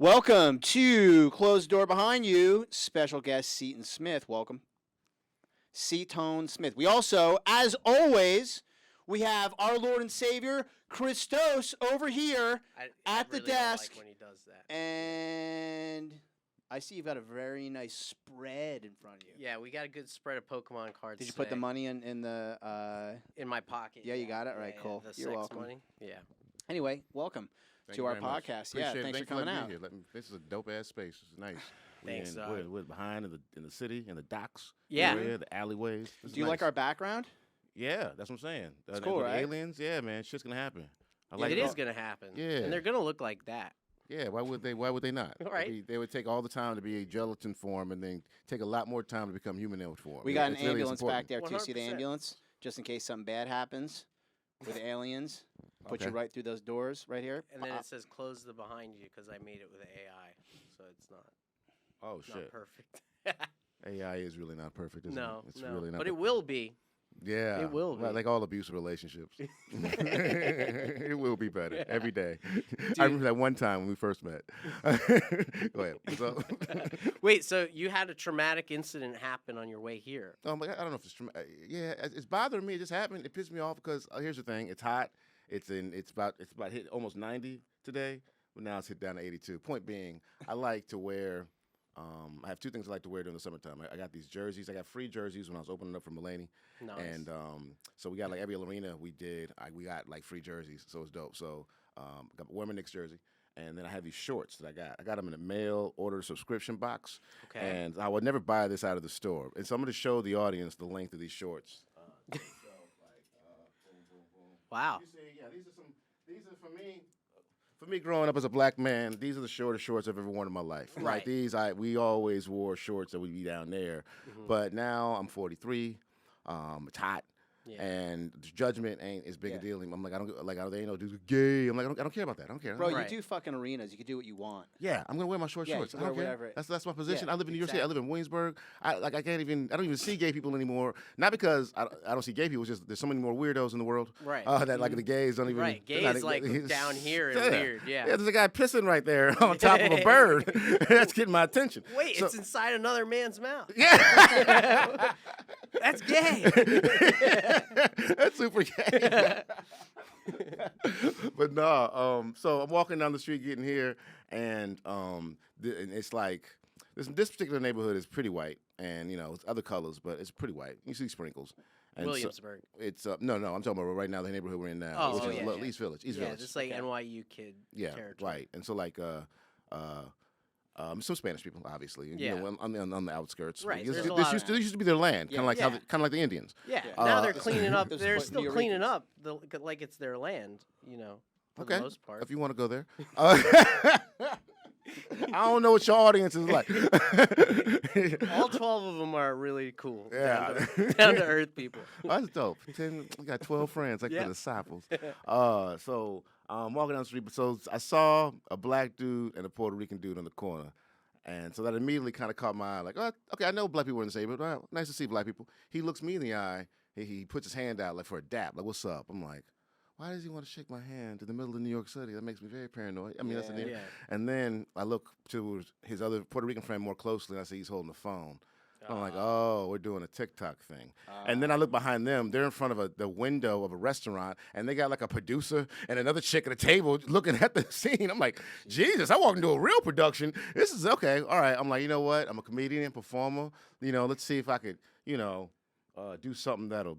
Welcome to Closed Door Behind You. Special guest Seaton Smith. Welcome. Seaton Smith. We also, as always, we have our Lord and Savior, Christos, over here at the desk. Don't like when he does that. And I see you've got a very nice spread in front of you. Yeah, we got a good spread of Pokemon cards. Did you put the money in the... in my pocket? Yeah, you got it? All right, cool. The You're sex welcome. Money. Yeah. Anyway, welcome to our podcast. Yeah, thanks for coming out. This is a dope ass space. It's nice. Thanks. We're behind in the city, in the docks. Yeah. The alleyways. Do you like our background? Yeah, that's what I'm saying. It's cool, right? Aliens, yeah, man, shit's gonna happen. It is gonna happen. Yeah. And they're gonna look like that. Yeah, why would they not? Right. They would take all the time to be a gelatin form and then take a lot more time to become humanoid form. We got an It's really ambulance back there, too. 100%. See the ambulance? Just in case something bad happens with aliens. Put you right through those doors right here. And then it says close the behind you because I made it with AI, so it's not. Oh not shit. perfect. AI is really not perfect, is it? It's really not. But it will be. Yeah, It will be. Like all abusive relationships. It will be better every day. I remember that one time when we first met. Go ahead. So, Wait, so you had a traumatic incident happen on your way here? I don't know if it's yeah, it's bothering me. It just happened. It pissed me off because here's the thing: it's hot. It's about hit almost 90 today, but now it's hit down to 82. Point being, I like to wear. I have two things I like to wear during the summertime. I got these jerseys. I got free jerseys when I was opening up for Mulaney. Nice. And so we got like every arena we did, we got like free jerseys. So it's dope. So got a Warmer Knicks jersey. And then I have these shorts that I got. I got them in a mail order subscription box. Okay. And I would never buy this out of the store. And so I'm going to show the audience the length of these shorts. Boom, boom, boom. Wow. You see, yeah, these are for me. For me, growing up as a black man, these are the shortest shorts I've ever worn in my life. Right. Like we always wore shorts that would be down there, but now I'm 43. It's hot, and the judgment ain't as big a deal. I'm like, they ain't no dudes gay. I'm like, I don't care about that. I don't care. Bro, Right. you do fucking arenas. You can do what you want. Yeah, I'm gonna wear my short Yeah, shorts. you I can don't wear care. whatever. That's my position. Yeah, I live in New York City. I exactly. live in Williamsburg. I don't even see gay people anymore. Not because I don't see gay people. It's just there's so many more weirdos in the world. Right. That like the gays don't even. Right. Gay they're not- is like he's- down here and weird. Yeah. Yeah, there's a guy pissing right there on top of a bird. That's getting my attention. Wait, So- it's inside another man's mouth. Yeah. That's gay. That's super gay. But no, so I'm walking down the street getting here, and and it's like this particular neighborhood is pretty white, and it's other colors, but it's pretty white. You see sprinkles. And so Williamsburg. it's no, I'm talking about right now the neighborhood we're in now, Oh, which oh, is yeah, yeah. East Village. East Yeah, Village. just like NYU kid territory. Right. And so like some Spanish people, obviously. Yeah. On the outskirts. Right, This there's a lot of used to be their land, Yeah. kind of like the Indians. Yeah. Yeah. Now they're Uh, cleaning up. Those They're are still Puerto cleaning Ricans. up like it's their land. For Okay. the most part. If you want to go there. I don't know what your audience is like. All 12 of them are really cool. Yeah. Down to earth people. That's dope. We got 12 friends, like Yeah. the disciples. So walking down the street, so I saw a black dude and a Puerto Rican dude on the corner. And so that immediately kind of caught my eye. Like, oh, okay, I know black people are in the same, but nice to see black people. He looks me in the eye. He puts his hand out like for a dap. Like, what's up? I'm like, why does he want to shake my hand in the middle of New York City? That makes me very paranoid. I mean, that's an Yeah. And then I look to his other Puerto Rican friend more closely, and I see he's holding a phone. I'm like, oh, we're doing a TikTok thing. And then I look behind them. They're in front of the window of a restaurant, and they got like a producer and another chick at a table looking at the scene. I'm like, Jesus, I walked into a real production. This is okay. All right. I'm like, you know what? I'm a comedian and performer. Let's see if I could, do something that'll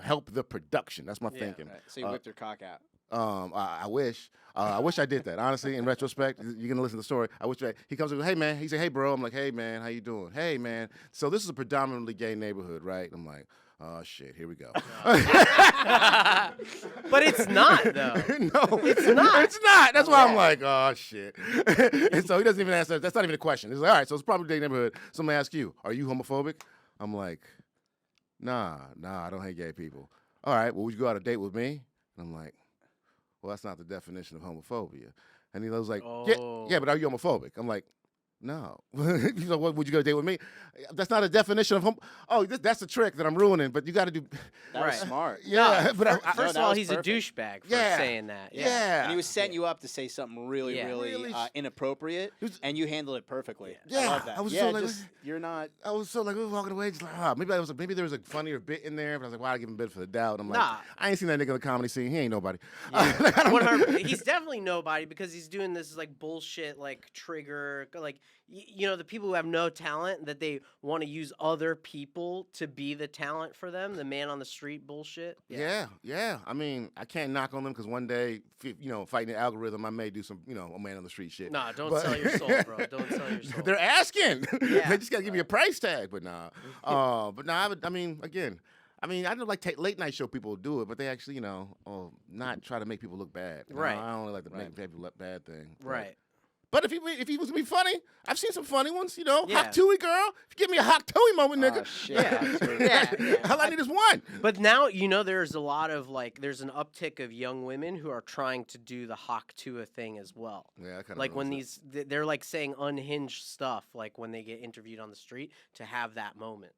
help the production. That's my thinking. Right. So you whipped your cock out. I wish. I wish I did that. Honestly, in retrospect, you're gonna listen to the story. I wish he comes up, hey man. He said, hey bro. I'm like, hey man, how you doing? Hey man. So this is a predominantly gay neighborhood, right? I'm like, oh shit, here we go. But it's not, though. No, It's not. It's not. That's why I'm like, oh shit. And so he doesn't even answer. That's not even a question. He's like, all right, so it's probably a gay neighborhood. So I'm gonna ask you, are you homophobic? I'm like, nah, I don't hate gay people. All right, well, would you go out on a date with me? And I'm like, well, that's not the definition of homophobia. And he was like, Oh. yeah, but are you homophobic? I'm like, No. He's like, what, would you go date with me? That's not a definition of that's a trick that I'm ruining, but you got to do. That was smart. Yeah. No, but first that of all, was he's perfect. a douchebag for Yeah. saying that. Yeah. And he was setting you up to say something really, Yeah. really inappropriate, and you handled it perfectly. Yeah. I love that. I was yeah, so like, you're not. I was so like, we were walking away, just like, maybe there was a funnier bit in there, but I was like, why I give him a bit for the doubt? I'm like, Nah. I ain't seen that nigga in the comedy scene. He ain't nobody. Yeah. Like, I don't know. 100%. He's definitely nobody because he's doing this like bullshit, like trigger, like you know, the people who have no talent that they want to use other people to be the talent for them, the man on the street bullshit. Yeah. I mean, I can't knock on them because one day, fighting the algorithm, I may do some, a man on the street shit. Nah, don't But- sell your soul, bro. Don't sell your soul. They're asking. Yeah. They just gotta give me a price tag, but nah. I mean, again. I know like late night show people will do it, but they actually, not try to make people look bad. Right. I don't like the make people look bad thing. Right. But if he was to be funny, I've seen some funny ones. Yeah. Hot Tui girl. If you give me a hot Tui moment, nigga. Oh, shit. Yeah. All I need is one. But now, there's a lot of there's an uptick of young women who are trying to do the Hawk Tua thing as well. Yeah, I kind of Like when they're like saying unhinged stuff, like when they get interviewed on the street to have that moment.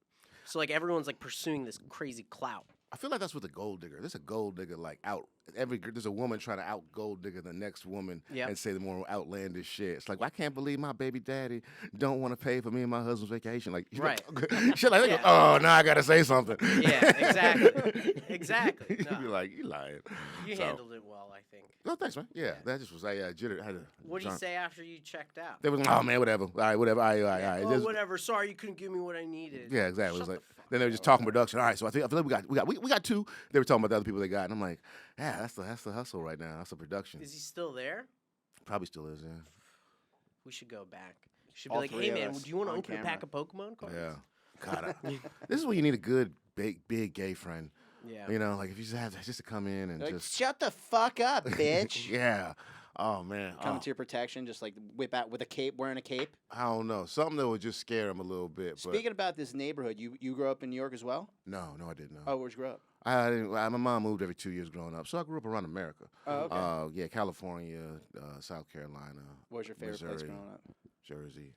So like everyone's like pursuing this crazy clout. I feel like that's with the gold digger. There's a gold digger like out. There's a woman trying to out gold digger the next woman and say the more outlandish shit. It's like, I can't believe my baby daddy don't want to pay for me and my husband's vacation. Like, Right. Shit like that. Oh, now I gotta say something. Yeah, exactly. You'd No, be like, you lying. you So- handled it well, I think. No, thanks, man. Yeah, that just was I jittered. I had a What do you drunk- say after you checked out? They was oh man, whatever. All right, whatever. All right. Oh, whatever. Sorry, you couldn't give me what I needed. Yeah, exactly. It was Shut like the fuck then they were just talking production. All right, so I feel like we got two. They were talking about the other people they got, and I'm like, yeah, that's the hustle right now. That's the production. Is he still there? Probably still is. Yeah. We should go back. Should be All like, three hey of man, us do you want to on open a pack of Pokemon cards? Yeah. God, this is when you need a good big gay friend. Yeah. Like if you just have just to come in and Like, just shut the fuck up, bitch. yeah. Oh man. Come to your protection, just like whip out with a cape, wearing a cape. I don't know. Something that would just scare him a little bit. But Speaking about this neighborhood, you grew up in New York as well? no, I didn't know. Oh, where'd you grow up? I didn't. My mom moved every 2 years growing up, so I grew up around America. Oh, okay. Yeah, California, South Carolina, What was your favorite place Missouri. growing up? Jersey.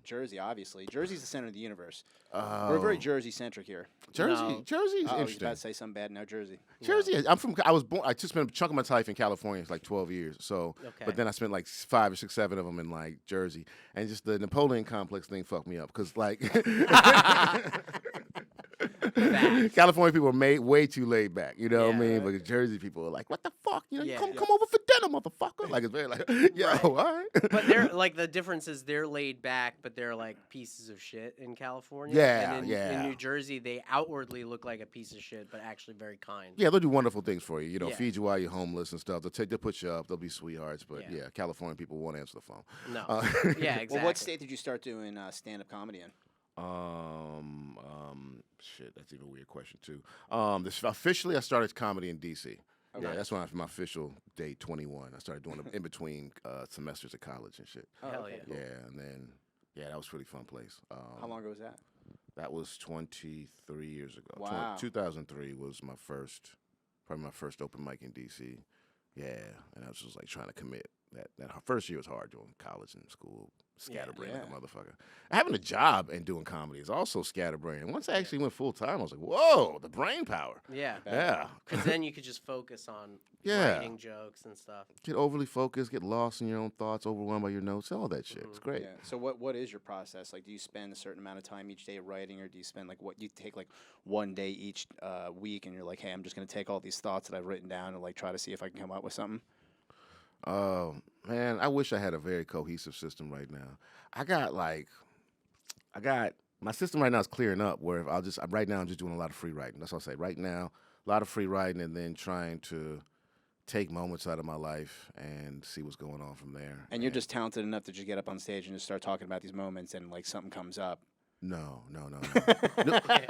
Jersey, obviously. Jersey's the center of the universe. Oh. We're very Jersey-centric here. Jersey. No. Jersey is Oh, I was interesting. about to say something bad. No, Jersey. Jersey. I was born. I just spent a chunk of my life in California. It's like 12 years. So, Okay. but then I spent like 5 or 6, 7 of them in like Jersey, and just the Napoleon complex thing fucked me up because like. California people are way too laid back, you know what I Yeah, mean? right. But Jersey people are like, what the fuck? You Yeah. come over for dinner, motherfucker. Like it's very like, yo, Right. all right. But they're like the difference is they're laid back, but they're like pieces of shit in California. Yeah, and in, yeah. In New Jersey, they outwardly look like a piece of shit, but actually very kind. Yeah, they'll do wonderful things for you. Yeah. Feed you while you're homeless and stuff. They'll put you up. They'll be sweethearts. But Yeah. yeah, California people won't answer the phone. No. Yeah, Exactly. Well, what state did you start doing stand-up comedy in? Shit, that's even a weird question too. Officially, I started comedy in D.C. Okay. Yeah, that's when my official date 21. I started doing it in between semesters of college and shit. Oh, Hell okay. yeah. Yeah, and then that was a really fun place. How long ago was that? That was 23 years ago. Wow. 2003 was probably my first open mic in D.C. Yeah, and I was just like trying to commit. That first year was hard doing college and school, scatterbrained like a motherfucker. Having a job and doing comedy is also scatterbrained. Once I actually went full time, I was like, whoa, the brain power. Yeah. Yeah. Because then you could just focus on Yeah. writing jokes and stuff. Get overly focused, get lost in your own thoughts, overwhelmed by your notes, all that shit. It's great. Yeah. So what is your process? Like, do you spend a certain amount of time each day writing, or do you spend like you take like one day each week, and you're like, hey, I'm just gonna take all these thoughts that I've written down and like try to see if I can come up with something? Oh, man, I wish I had a very cohesive system right now. My system right now is clearing up where right now I'm just doing a lot of free writing. That's what I'll say. Right now, a lot of free writing and then trying to take moments out of my life and see what's going on from there. And you're just talented enough to just get up on stage and just start talking about these moments, and like something comes up. No. No.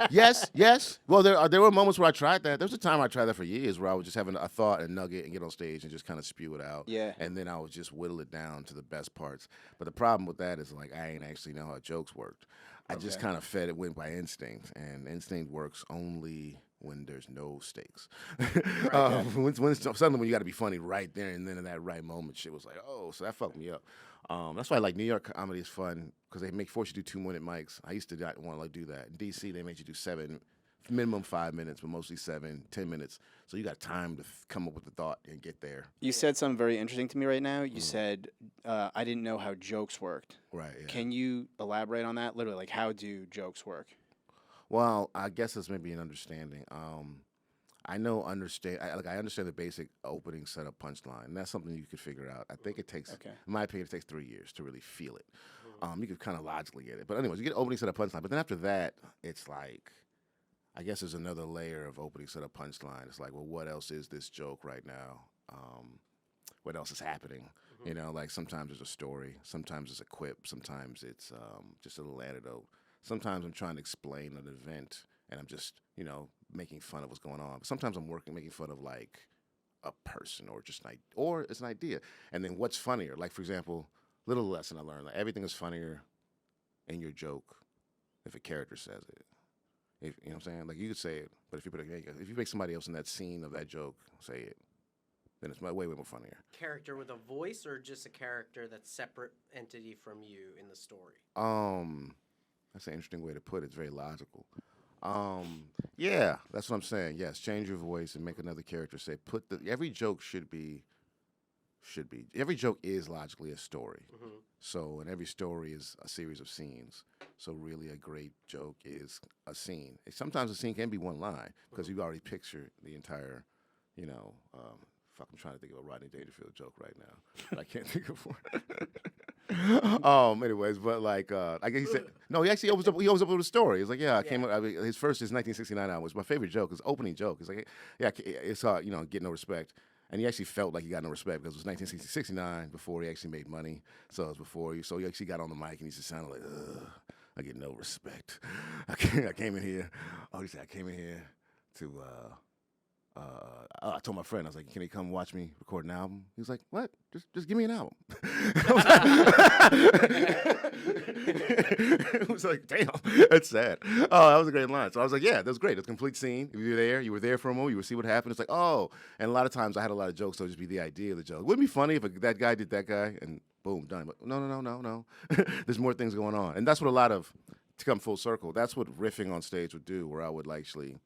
Yes. Well, there were moments where I tried that. There was a time I tried that for years where I was just having a thought and nugget and get on stage and just kind of spew it out. Yeah. And then I would just whittle it down to the best parts. But the problem with that is like I ain't actually know how jokes worked. I just kind of went by instinct, and instinct works only when there's no stakes. Suddenly when you got to be funny right there and then in that right moment, shit was like, oh, so that fucked me up. That's why like New York comedy is fun because they force you to do 2-minute mics. I used to not want to like do that. In DC, they made you do 7, minimum 5 minutes, but mostly 7, 10 minutes. So you got time to come up with the thought and get there. You said something very interesting to me right now. You said, I didn't know how jokes worked. Right. Yeah. Can you elaborate on that? Literally, like, how do jokes work? Well, I guess it's maybe an understanding. I understand the basic opening setup punchline, and that's something you could figure out. I think it takes, in my opinion, it takes 3 years to really feel it. You could kind of logically get it, but anyways, you get opening setup punchline. But then after that, it's like, I guess there's another layer of opening setup punchline. It's like, well, what else is this joke right now? What else is happening? You know, like sometimes there's a story, sometimes it's a quip, sometimes it's just a little anecdote. Sometimes I'm trying to explain an event, and I'm just, making fun of what's going on. But sometimes I'm making fun of like a person or just or it's an idea. And then what's funnier? Like for example, little lesson I learned: like everything is funnier in your joke if a character says it. If, you know what I'm saying? Like you could say it, but if you make somebody else in that scene of that joke say it, then it's way more funnier. Character with a voice, or just a character that's separate entity from you in the story? That's an interesting way to put it. It's very logical. Yeah, that's what I'm saying. Yes, change your voice and make another character say. Every joke every joke is logically a story. So, and every story is a series of scenes. So, really, a great joke is a scene. Sometimes a scene can be one line because you already picture the entire, I'm trying to think of a Rodney Dangerfield joke right now, but I can't think of one. Anyways, but like, I guess he said, no, he opens up with a story. He's like, his 1969 album was my favorite joke, his opening joke. He's like, it's get no respect. And he actually felt like he got no respect because it was 1969 before he actually made money. So it was before so he actually got on the mic and he just sounded like, I get no respect. I came in here. Oh, he said, I came in here to, I told my friend, I was like, can he come watch me record an album? He was like, what? Just give me an album. It was like, damn, that's sad. Oh, that was a great line. So I was like, yeah, that was great. It's a complete scene. If you were there for a moment, you would see what happened. It's like, oh, and a lot of times I had a lot of jokes, so it'd just be the idea of the joke. Wouldn't it be funny if that guy did that guy and boom, done. But no. There's more things going on. And that's what to come full circle, that's what riffing on stage would do, where I would actually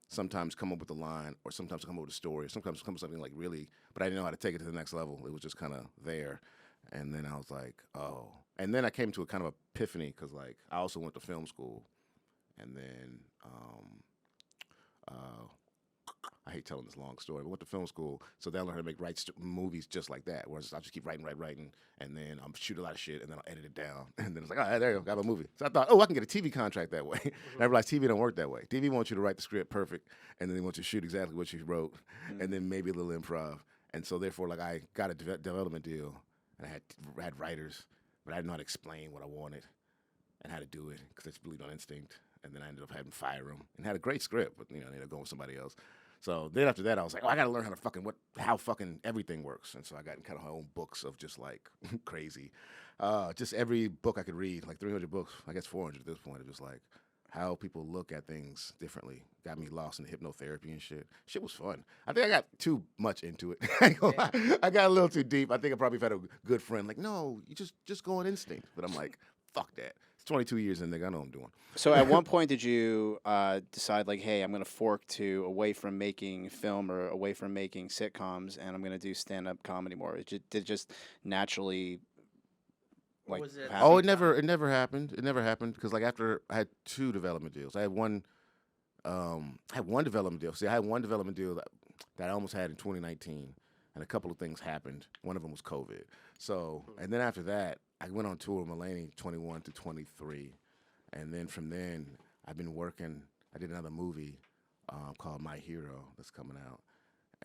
sometimes come up with a line, or sometimes come up with a story, or sometimes come up with something like really, but I didn't know how to take it to the next level. It was just kind of there. And then I was like, oh. And then I came to a kind of epiphany because, like, I also went to film school. And then I hate telling this long story, but went to film school, so they learned how to write movies just like that, whereas I'll just keep writing, and then I'll shoot a lot of shit, and then I'll edit it down. And then it's like, all right, there you go, got a movie. So I thought, I can get a TV contract that way. And I realized TV don't work that way. TV wants you to write the script perfect, and then they want you to shoot exactly what you wrote, and then maybe a little improv. And so therefore, like, I got a development deal, and I had writers, but I didn't know how to explain what I wanted and how to do it because I just believed on instinct. And then I ended up having to fire them and had a great script, but I ended up going with somebody else. So then after that, I was like, I got to learn how fucking everything works. And so I got kind of my own books of just like crazy. Just every book I could read, like 300 books, I guess 400 at this point, of just like how people look at things differently. Got me lost in hypnotherapy and shit. Shit was fun. I think I got too much into it. I got a little too deep. I think I probably had a good friend like, no, you just go on instinct. But I'm like, fuck that. It's 22 years in, nigga. I know what I'm doing. So at one point, did you decide, like, hey, I'm going to fork away from making film or away from making sitcoms, and I'm going to do stand-up comedy more? Did it just naturally, like, happen? Oh, it never happened. It never happened because, like, after I had 2 development deals. I had one development deal. See, I had one development deal that I almost had in 2019, and a couple of things happened. One of them was COVID. So, and then after that, I went on tour with Mulaney 21 to 23. And then from then, I've been working. I did another movie called My Hero that's coming out.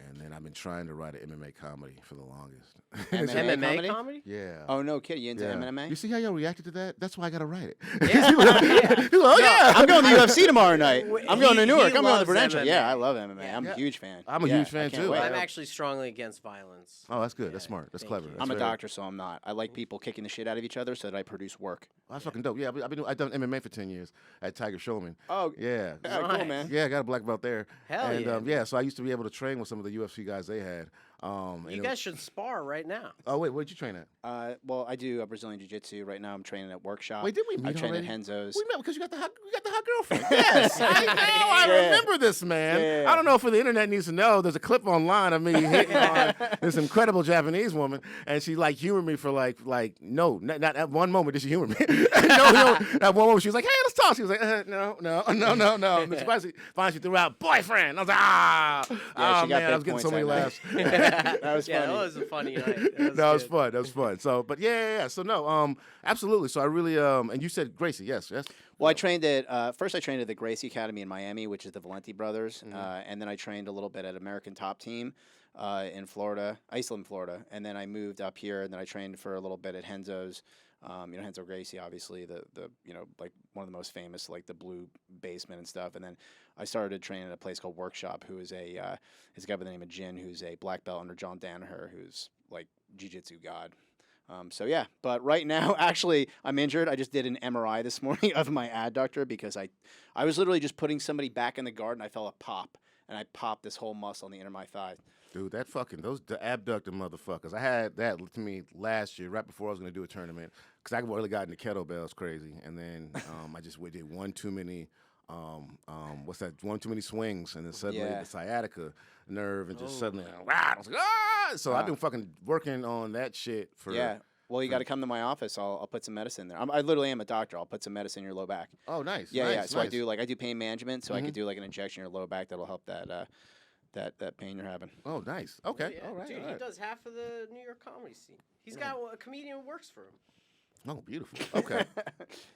And then I've been trying to write an MMA comedy for the longest. MMA comedy? Yeah. Oh, no kidding. You into MMA? You see how y'all reacted to that? That's why I got to write it. Yeah. Yeah. I'm going to the UFC tomorrow night. I'm going to Newark. I'm going to the Prudential. MMA. Yeah, I love MMA. I'm a huge fan. I'm a huge fan, too. Wait. I'm actually strongly against violence. Oh, that's good. That's smart. That's clever. you. That's I'm a very- doctor, so I'm not. I like people kicking the shit out of each other so that I produce work. Oh, that's fucking dope. Yeah, I've done MMA for 10 years at Tiger Showman. Oh, Yeah. yeah, cool, man. Yeah, I got a black belt there. Hell and, yeah. So I used to be able to train with some of the UFC guys they had. You guys should spar right now. Oh wait, where'd you train at? Well, I do Brazilian Jiu-Jitsu right now. I'm training at Workshop. Wait, did we meet I train already? at Henzo's. We met because you got the hot girlfriend. Yes, I remember this, man. Yeah. I don't know if the internet needs to know. There's a clip online of me hitting on this incredible Japanese woman, and she like humored me for like no, not at one moment did she humor me. no, at one moment she was like, hey, let's talk. She was like, no. And then finally she threw out boyfriend. I was like, Yeah, she got man, I big was getting so points many that laughs. That was Yeah, funny. that was a funny night. That was fun. That was fun. So, but yeah. So no, absolutely. So I really, and you said Gracie, yes. Well, I trained at first. I trained at the Gracie Academy in Miami, which is the Valenti brothers, Mm-hmm. and then I trained a little bit at American Top Team in Florida, Iceland, Florida, and then I moved up here, and then I trained for a little bit at Henzo's. Henzo Gracie, obviously the like one of the most famous, like the blue basement and stuff, and then I started training at a place called Workshop, who is a guy by the name of Jin, who's a black belt under John Danaher, who's like jiu-jitsu god. So yeah, but right now, actually, I'm injured. I just did an MRI this morning of my adductor because I was literally just putting somebody back in the guard and I felt a pop, and I popped this whole muscle on the inner of my thigh. Dude, the abductor motherfuckers. I had that to me last year, right before I was going to do a tournament, because I really got into kettlebells crazy, and then I just did one too many. One too many swings, and then suddenly the sciatica nerve, and just suddenly, I was like, ah! So I've been fucking working on that shit for. Yeah. Well, you got to come to my office. I'll put some medicine there. I literally am a doctor. I'll put some medicine in your low back. Oh, nice. Yeah. So nice. I do pain management. So I could do like an injection in your low back that'll help that pain you're having. Oh, nice. Okay. Yeah, All right. dude, all he right. does half of the New York comedy scene. He's got a comedian who works for him. Oh, beautiful. Okay.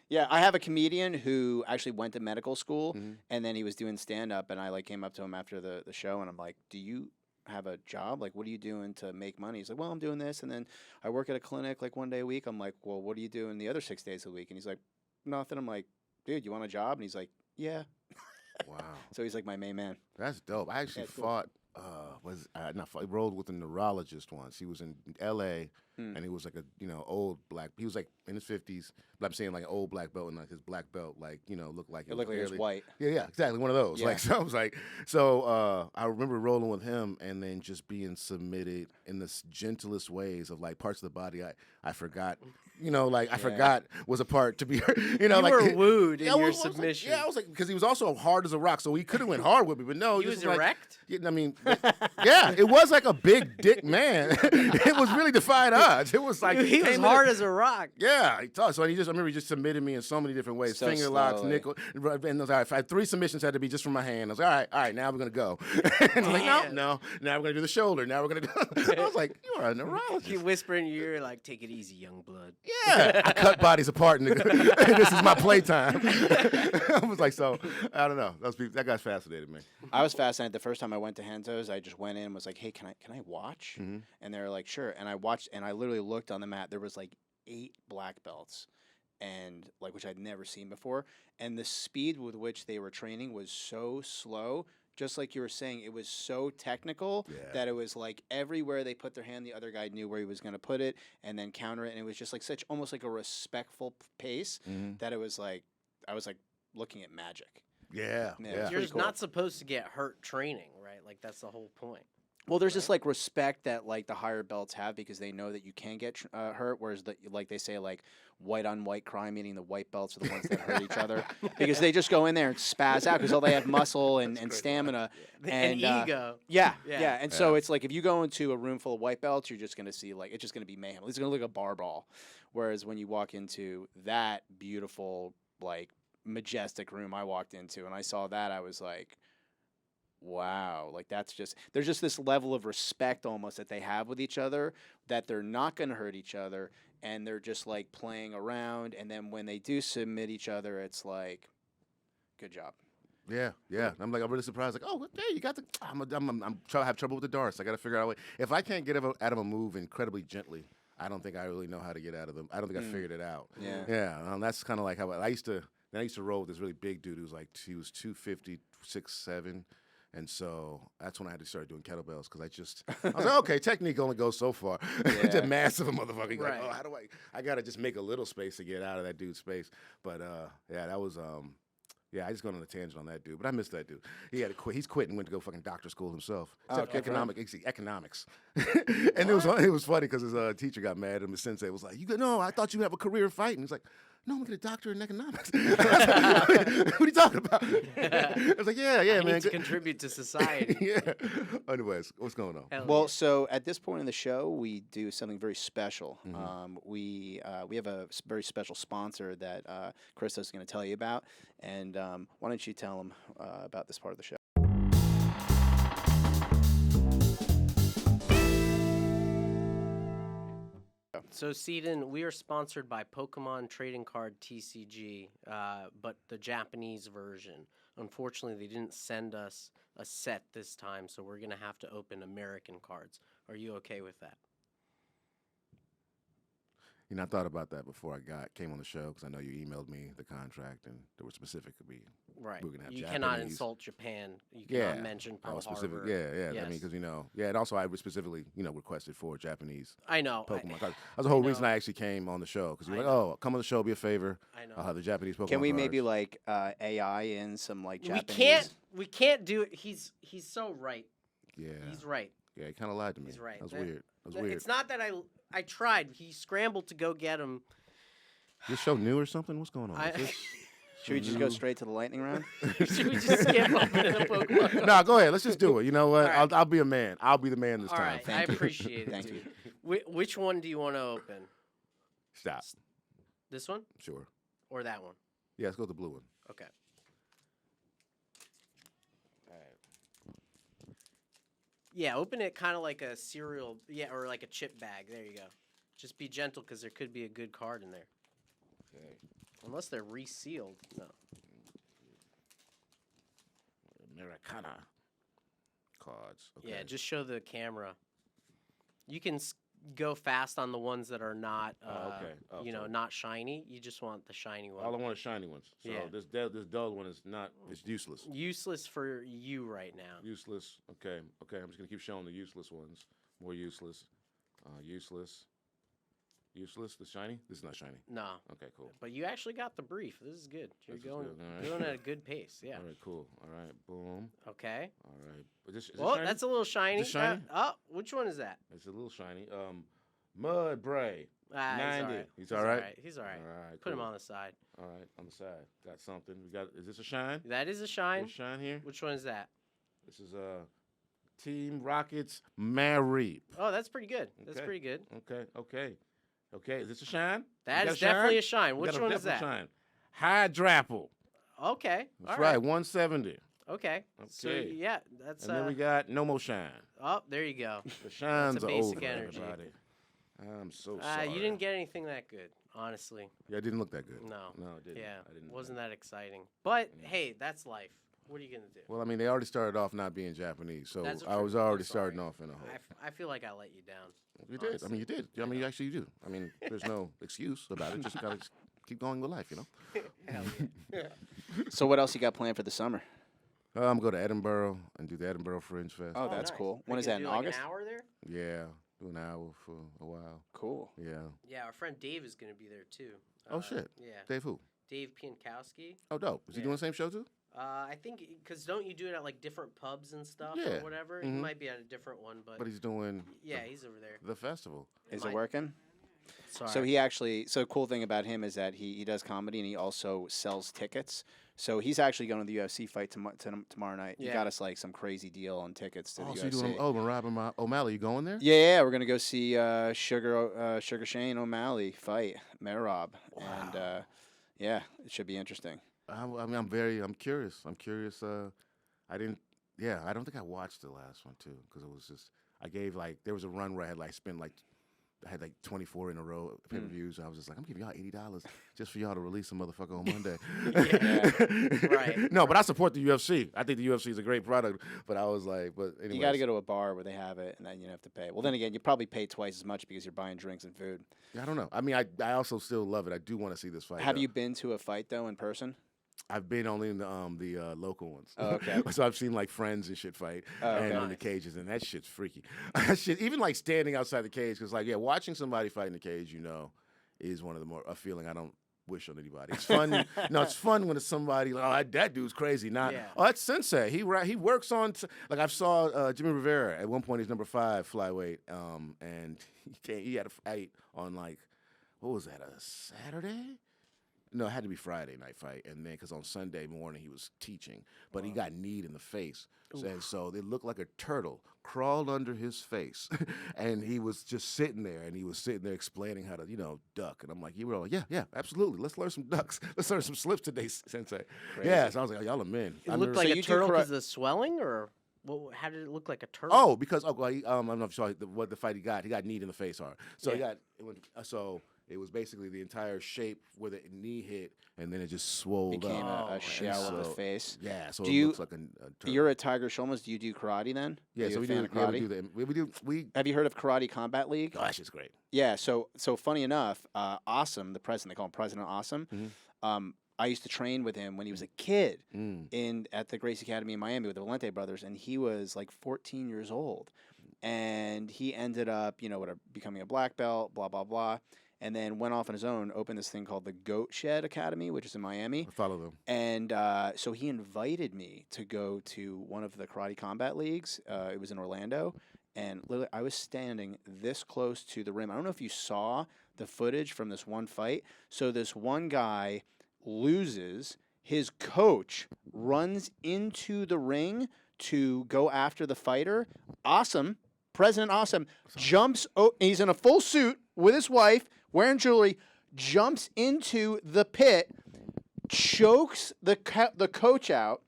Yeah, I have a comedian who actually went to medical school, and then he was doing stand up, and I like came up to him after the show, and I'm like, "Do you have a job? Like, what are you doing to make money?" He's like, "Well, I'm doing this, and then I work at a clinic like 1 day a week." I'm like, "Well, what are you doing the other 6 days a week?" And he's like, "Nothing." I'm like, "Dude, you want a job?" And he's like, "Yeah." Wow. So he's like my main man. That's dope. I actually fought. Rolled with a neurologist once. He was in L.A. and he was like a old black. He was like in his 50s, but I'm saying like an old black belt, and like his black belt looked like It looked like it was white. Yeah, exactly, one of those. Yeah. Like so, I was like, so I remember rolling with him and then just being submitted in the gentlest ways of like parts of the body I forgot. I forgot was a part to be. You were wooed in your I was like, submission. I was like, because he was also hard as a rock, so he could have went hard with me, but no, He was like, erect? I mean, yeah, it was like a big dick man. It was really defied odds. It was like Dude, he was hard as a rock. Yeah, he thought so. And I remember he just submitted me in so many different ways. So Finger locks, slowly. nickel. And I was like, I had 3 submissions had to be just from my hand. I was like, all right, now we're gonna go. And I'm like, no, now we're gonna do the shoulder. Now we're gonna do. I was like, you are a neurologist. He whispered in your ear like, "Take it easy, young blood." Yeah, I cut bodies apart, nigga. This is my playtime. I was like, so I don't know. That guy's fascinated me. I was fascinated. The first time I went to Henzo's, I just went in and was like, "Hey, can I watch?" And they were like, "Sure." And I watched, and I literally looked on the mat. There was like 8 black belts, and like which I'd never seen before. And the speed with which they were training was so slow. Just like you were saying, it was so technical that it was like everywhere they put their hand, the other guy knew where he was going to put it and then counter it. And it was just like almost like a respectful pace that it was like, I was like looking at magic. Yeah. Yeah. You're pretty cool. not supposed to get hurt training, right? Like that's the whole point. Well, there's this like respect that like the higher belts have because they know that you can get hurt, whereas like they say like white on white crime, meaning the white belts are the ones that hurt each other because they just go in there and spaz out because all they have muscle and stamina And ego. Yeah. Yeah. And so it's like if you go into a room full of white belts, you're just gonna see like it's just gonna be mayhem. It's gonna look like a bar brawl, whereas when you walk into that beautiful like majestic room I walked into and I saw that, I was like, wow, like there's just this level of respect almost that they have with each other that they're not going to hurt each other and they're just like playing around, and then when they do submit each other, it's like, good job. Yeah. I'm like, I'm really surprised. Like, oh, hey, you got the. I'm trying to have trouble with the darts. I got to figure out a way. If I can't get out of a move incredibly gently, I don't think I really know how to get out of them. I don't think I figured it out. Yeah. That's kind of like how I used to. Then I used to roll with this really big dude who was like he was 250, 6'7". And so that's when I had to start doing kettlebells because I was like, okay, technique only goes so far. It's a massive motherfucker. Like, oh, how I got to just make a little space to get out of that dude's space. But, that was, Yeah, I just going on a tangent on that dude, but I miss that dude. He had to quit. He's quit and went to go fucking doctor school himself. Oh, okay, Economics. And it was funny because his teacher got mad at him. His sensei was like, "No, I thought you would have a career fighting." He's like, "No, I'm gonna get a doctor in economics." What are you talking about? I was like, "Yeah, I man." need to contribute to society. Yeah. Anyways, what's going on? Hell Well, yeah. so at this point in the show, we do something very special. Mm-hmm. We have a very special sponsor that Christos is going to tell you about, and why don't you tell him about this part of the show? So, Seaton, we are sponsored by Pokemon Trading Card TCG, but the Japanese version. Unfortunately, they didn't send us a set this time, so we're going to have to open American cards. Are you okay with that? You know, I thought about that before I came on the show because I know you emailed me the contract and there was specific to be. Right. We're gonna have You cannot Japanese. insult Japan. You cannot mention I Pearl was specific. Harbor. Yeah. I Yes. mean, because and also I was specifically requested for Japanese I know. Pokemon cards. That's the whole reason know. I actually came on the show because you're I like, oh, come on the show, be a favor. I know. I'll have the Japanese Pokemon. Can we cards. maybe like AI in some like Japanese? We can't do it. He's so right. Yeah. He's right. Yeah, he kind of lied to me. He's right. That was That- weird. That was weird. It's not that I tried. He scrambled to go get him. This show new or something? What's going on? I- Is this Should we just go straight to the lightning round? Should we just skip opening the Pokemon cards? No, go ahead. Let's just do it. You know what? All right. I'll be a man. I'll be the man this All time. right, I Thank you. appreciate it. Thank dude. Which one do you want to open? Stop. This one Sure. or that one? Yeah, let's go with the blue one. Okay. Yeah, open it kind of like a cereal, or like a chip bag. There you go. Just be gentle because there could be a good card in there. Okay. Unless they're resealed. No. Americana cards. Okay. Yeah, just show the camera. You can go fast on the ones that are not, okay. Oh, sorry. not shiny. You just want the shiny one. All I want is shiny ones. So Yeah. this dull one is not. It's useless. Useless for you right now. Useless. Okay. I'm just gonna keep showing the useless ones. More useless. Useless. Useless. The shiny. This is not shiny. No. Okay. Cool. But you actually got the brief. This is good. You're This is going, good, all right. going at a good pace. Yeah. All right. Cool. All right. Boom. Okay. All right. Is this Well, shiny? that's a little shiny. Is it shiny? Which one is that? It's a little shiny. Mud Bray. He's 90. all right. He's all right? He's all right. All right. Put him cool. on the side. All right. On the side. Got something. We got. Is this a shine? That is a shine. Is shine here. Which one is that? This is Team Rockets Married. Oh, that's pretty good. That's Okay. pretty good. Okay. Is this a shine? That You is got definitely shine? a shine. You Which got a one is that? definite Shine. Hydrapple. Okay. That's all right. 170. Okay. So Okay. yeah, that's And then we got No More Shine. oh, there you go. The shines are basic over, energy. everybody. I'm so sorry. You didn't get anything that good, honestly. Yeah, it didn't look that good. No. No, it didn't. Yeah. I didn't. Wasn't that exciting? But hey, that's life. What are you gonna do? Well, I mean, they already started off not being Japanese, so That's I true. was already I'm sorry. starting off in a hole. I feel like I let you down. You did. I mean, you did. I mean, you actually do. I mean, there's no excuse about it. Just gotta keep going with life, you know. Hell yeah. So what else you got planned for the summer? I'm going to Edinburgh and do the Edinburgh Fringe Fest. Oh, that's nice. cool. Are When you is gonna that, in do, like, August? An hour there? Yeah, do an hour for a while. Cool. Yeah. Yeah, our friend Dave is gonna be there too. Oh shit. Yeah. Dave who? Dave Piankowski. Oh, dope. Is he Yeah. doing the same show too? I think because don't you do it at like different pubs and stuff Yeah. or whatever? He Mhm. might be at a different one, but, But he's doing yeah, he's over there. the festival. Is Mine- it working? Sorry. So the cool thing about him is that he does comedy and he also sells tickets. So he's actually going to the UFC fight tomorrow night. He Yeah. got us like some crazy deal on tickets to the Oh, so UFC. you doing? Oh, Marab O'Malley, you going there? Yeah, we're gonna go see Sugar Shane O'Malley fight Merab, and yeah, it should be interesting. I mean, I'm curious. I don't think I watched the last one too because it was just there was a run where I had like 24 in a row pay-per-views. I was just like, I'm giving y'all $80 just for y'all to release a motherfucker on Monday. Right. No, but I support the UFC. I think the UFC is a great product. But I was like, anyway. You got to go to a bar where they have it, and then you have to pay. Well, then again, you probably pay twice as much because you're buying drinks and food. I don't know. I mean, I also still love it. I do want to see this fight. Have though. you been to a fight though in person? I've been only in the local ones. Oh, okay. So I've seen like friends and shit fight, Oh, okay. and in the Nice. cages, and that shit's freaky. Shit, even like standing outside the cage, because like watching somebody fight in the cage, is one of the more a feeling I don't wish on anybody. It's fun. No, it's fun when it's somebody like, oh, that dude's crazy. Not, Yeah. oh, that's Sensei. He works on, like I saw Jimmy Rivera at one point. He's number 5 flyweight, and he had a fight on like, what was that, a Saturday? No, it had to be Friday night fight, and then because on Sunday morning he was teaching, but he got kneed in the face, and so it looked like a turtle crawled under his face, and he was just sitting there, and he was sitting there explaining how to, duck, and I'm like, you were all, yeah, absolutely, let's learn some ducks, let's learn some slips today, Sensei. Crazy. Yeah, so I was like, oh, y'all are men. It looked like So a you do turtle kara- because of the swelling, or how did it look like a turtle? Oh, because I don't know if you saw what the fight he got kneed in the face hard, so it was basically the entire shape where the knee hit, and then it just swelled Became up. a shell of the So- face. Yeah, so Do it you- looks like a turtle. You're a Tiger Shulmans. Do you do karate then? Yeah, Are you so a we fan do. of Yeah, karate? we. Have you heard of Karate Combat League? Oh, that shit's great. Yeah. So funny enough, Awesome, the president, they call him President Awesome. Mhm. I used to train with him when he was a kid Mm. at the Gracie Academy in Miami with the Valente brothers, and he was like 14 years old, and he ended up, becoming a black belt, blah blah blah, and then went off on his own, opened this thing called the Goat Shed Academy, which is in Miami. I follow them. And so he invited me to go to one of the karate combat leagues. It was in Orlando. And literally, I was standing this close to the rim. I don't know if you saw the footage from this one fight. So this one guy loses. His coach runs into the ring to go after the fighter. Awesome. President Awesome jumps. He's in a full suit with his wife, wearing jewelry, jumps into the pit, chokes the coach out,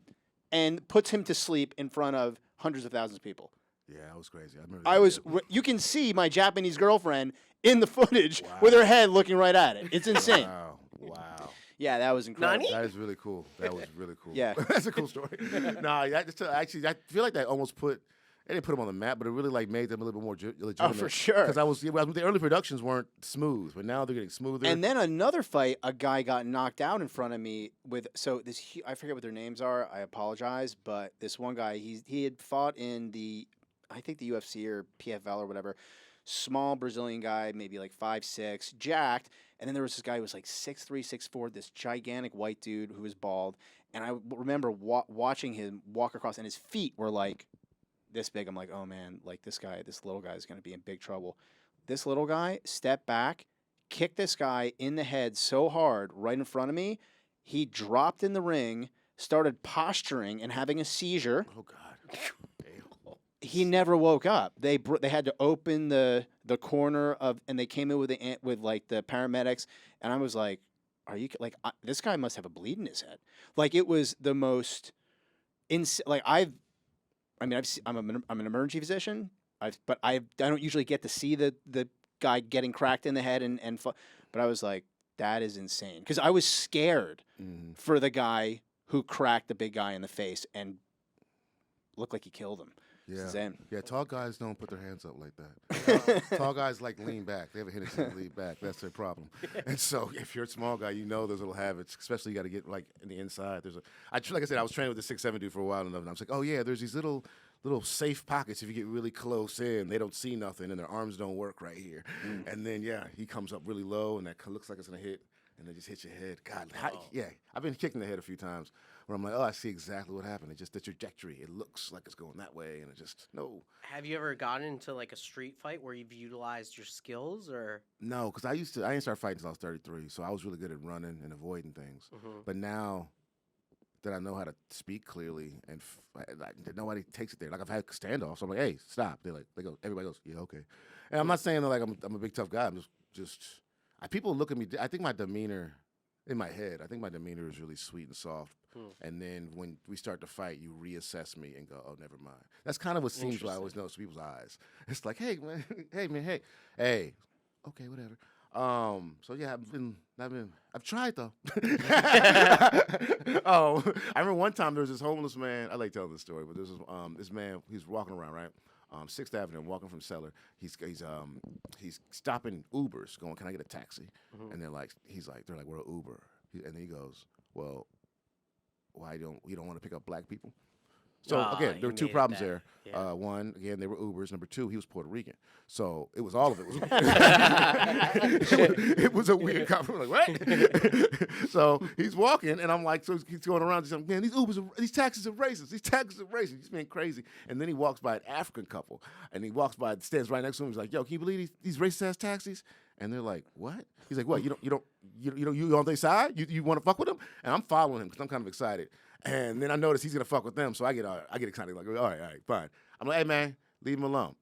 and puts him to sleep in front of hundreds of thousands of people. Yeah, that was crazy. I remember. That You can see my Japanese girlfriend in the footage with her head looking right at it. It's insane. Wow. Yeah, that was incredible. Nani? That is really cool. That was really cool. Yeah. That's a cool story. Actually, I feel like that almost they didn't put them on the map, but it really like made them a little bit more legitimate. Oh, for sure. Because the early productions weren't smooth, but now they're getting smoother. And then another fight, a guy got knocked out in front of me I forget what their names are. I apologize, but this one guy, he had fought in I think the UFC or PFL or whatever, small Brazilian guy, maybe like 5'6", jacked. And then there was this guy who was like 6'3", 6'4", this gigantic white dude who was bald. And I remember watching him walk across, and his feet were like this big. I'm like, oh man, like this little guy is going to be in big trouble. This little guy stepped back, kicked this guy in the head so hard right in front of me, he dropped in the ring, started posturing and having a seizure. Oh God. He never woke up. They had to open the corner and they came in with like the paramedics, and I was like, "Are you like this guy must have a bleed in his head?" Like it was the most like I'm an emergency physician, but I don't usually get to see the guy getting cracked in the head but I was like, that is insane, because I was scared for the guy who cracked the big guy in the face and looked like he killed him. Yeah, tall guys don't put their hands up like that. Tall guys like lean back. They have a tendency to lean back. That's their problem. And so if you're a small guy, those little habits, especially you got to get like in the inside. Like I said, I was training with the 6'7" dude for a while, and I was like, oh yeah, there's these little safe pockets. If you get really close in, they don't see nothing, and their arms don't work right here. And then he comes up really low, and that looks like it's gonna hit, and it just hits your head. God, I've been kicked in the head a few times where I'm like, oh, I see exactly what happened. It's just the trajectory. It looks like it's going that way, and it just no. Have you ever gotten into like a street fight where you've utilized your skills, or? No, because I didn't start fighting until I was 33, so I was really good at running and avoiding things. But now that I know how to speak clearly and nobody takes it there. Like I've had standoffs. I'm like, hey, stop. Everybody goes, yeah, okay. And I'm not saying that like I'm a big tough guy. I'm just people look at me. I think my demeanor in my head, is really sweet and soft. And then when we start to fight, you reassess me and go, oh, never mind. That's kind of what seems what I always notice people's eyes. It's like, hey, man, hey, okay, whatever. So yeah, I've tried though. Oh, I remember one time there was this homeless man. I like telling this story, but there was this man. He's walking around, right? 6th Avenue, walking from Cellar. He's stopping Ubers, going, "Can I get a taxi?" And they're like, "We're an Uber," and then he goes, "Well, why you don't want to pick up black people?" So Ah, again, he there were two made it problems that. there. Yeah. One, again, they were Ubers. Number two, he was Puerto Rican. So it was all of it. It was a weird conversation. Like, what? So he's walking, and I'm like, so he's going around. He's like, man, these taxis are racist. These taxis are racist. He's being crazy. And then he walks by an African couple, and he walks by, stands right next to him. He's like, yo, can you believe these racist ass taxis? And they're like, what? He's like, what? You on their side? You want to fuck with them? And I'm following him because I'm kind of excited. And then I notice he's gonna fuck with them, so I get excited. Like, all right, fine. I'm like, hey man, leave him alone.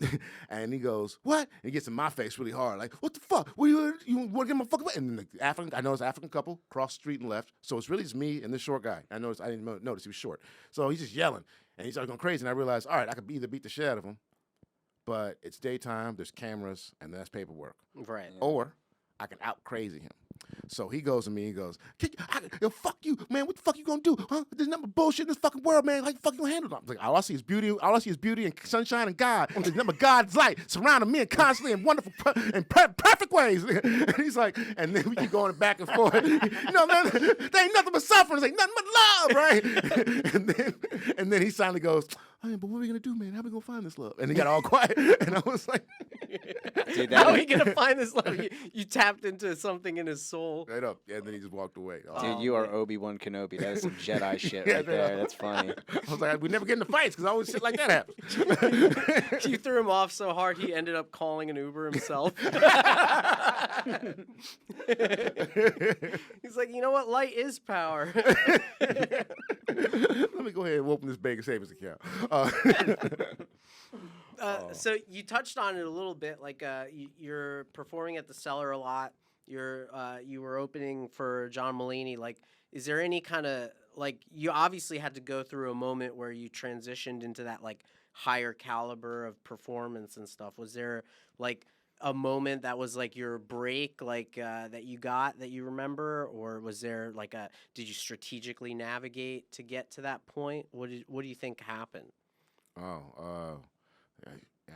And he goes, what? And he gets in my face really hard, like, what the fuck? What you want to get my fucking? And then I noticed African couple crossed the street and left. So it's really just me and this short guy. I didn't notice he was short. So he's just yelling, and he started going crazy. And I realized, all right, I could either beat the shit out of him, but it's daytime, there's cameras, and that's paperwork, Right. or I can out crazy him. So he goes to me, he goes, yo, fuck you, man, what the fuck you gonna do? Huh? There's nothing but bullshit in this fucking world, man. How you fucking gonna handle it? I'm like, all I see is beauty and sunshine and God. There's nothing but God's light surrounding me and constantly in wonderful and perfect ways. And he's like, and then we keep going back and forth. You know, man, there ain't nothing but suffering. It's like nothing but love, right? and then he finally goes, oh, yeah, but what are we gonna do, man? How are we gonna find this love? And he got all quiet, and I was like, Dude, How are we gonna find this love? You tapped into something in his soul. right up, and then he just walked away. Oh, Dude, you are Obi-Wan Kenobi. That is some Jedi shit right there. That's funny. I was like, we never get into fights because always shit like that happens. You threw him off so hard he ended up calling an Uber himself. He's like, you know what? Light is power. Let me go ahead and open this bank savings account. So you touched on it a little bit, like you're performing at the Cellar a lot. You were opening for John Mulaney. Like, is there any kind of like you obviously had to go through a moment where you transitioned into that like higher caliber of performance and stuff? Was there like a moment that was like your break, like that you got that you remember, or was there like did you strategically navigate to get to that point? What do you think happened?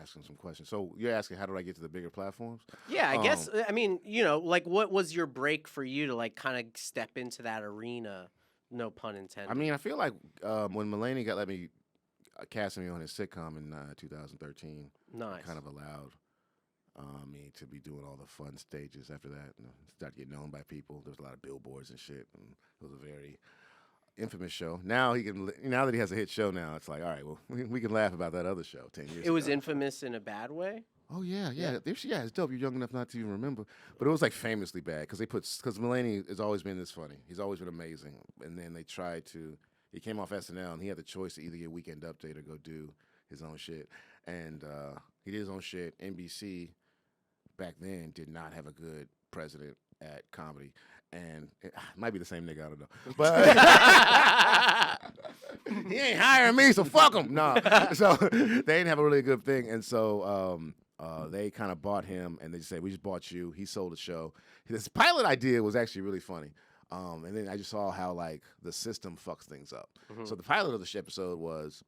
Asking some questions. So you're asking how did I get to the bigger platforms? Yeah, I guess. I mean, you know, like what was your break for you to like kind of step into that arena? No pun intended. I mean, I feel like when Mulaney let me casting me on his sitcom in 2013, nice. kind of allowed me to be doing all the fun stages after that. And started to get known by people. There was a lot of billboards and shit, and it was a very infamous show. Now that he has a hit show now, it's like, all right, well, we can laugh about that other show 10 years ago. It was infamous in a bad way? Oh, yeah. It's dope. You're young enough not to even remember. But it was like famously bad because Mulaney has always been this funny. He's always been amazing. And then he came off SNL and he had the choice to either get Weekend Update or go do his own shit. And he did his own shit. NBC back then did not have a good president at comedy. And it might be the same nigga, I don't know. But he ain't hiring me, so fuck him. No. So they didn't have a really good thing. And so they kind of bought him, and they said, we just bought you. He sold the show. This pilot idea was actually really funny. And then I just saw how, like, the system fucks things up. Mm-hmm. So the pilot of the episode was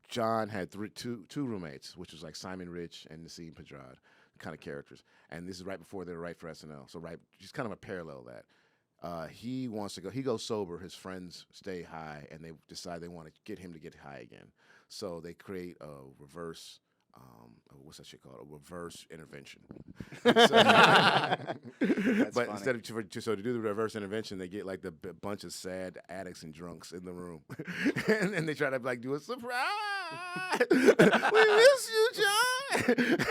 John had two roommates, which was like Simon Rich and Nassim Pedrad, kind of characters. And this is right before they were right for SNL. So just kind of a parallel of that. He wants to go. He goes sober. His friends stay high, and they decide they want to get him to get high again. So they create a reverse. What's that shit called? A reverse intervention. But funny. instead of to do the reverse intervention, they get like the bunch of sad addicts and drunks in the room, and they try to like do a surprise. We miss you, John.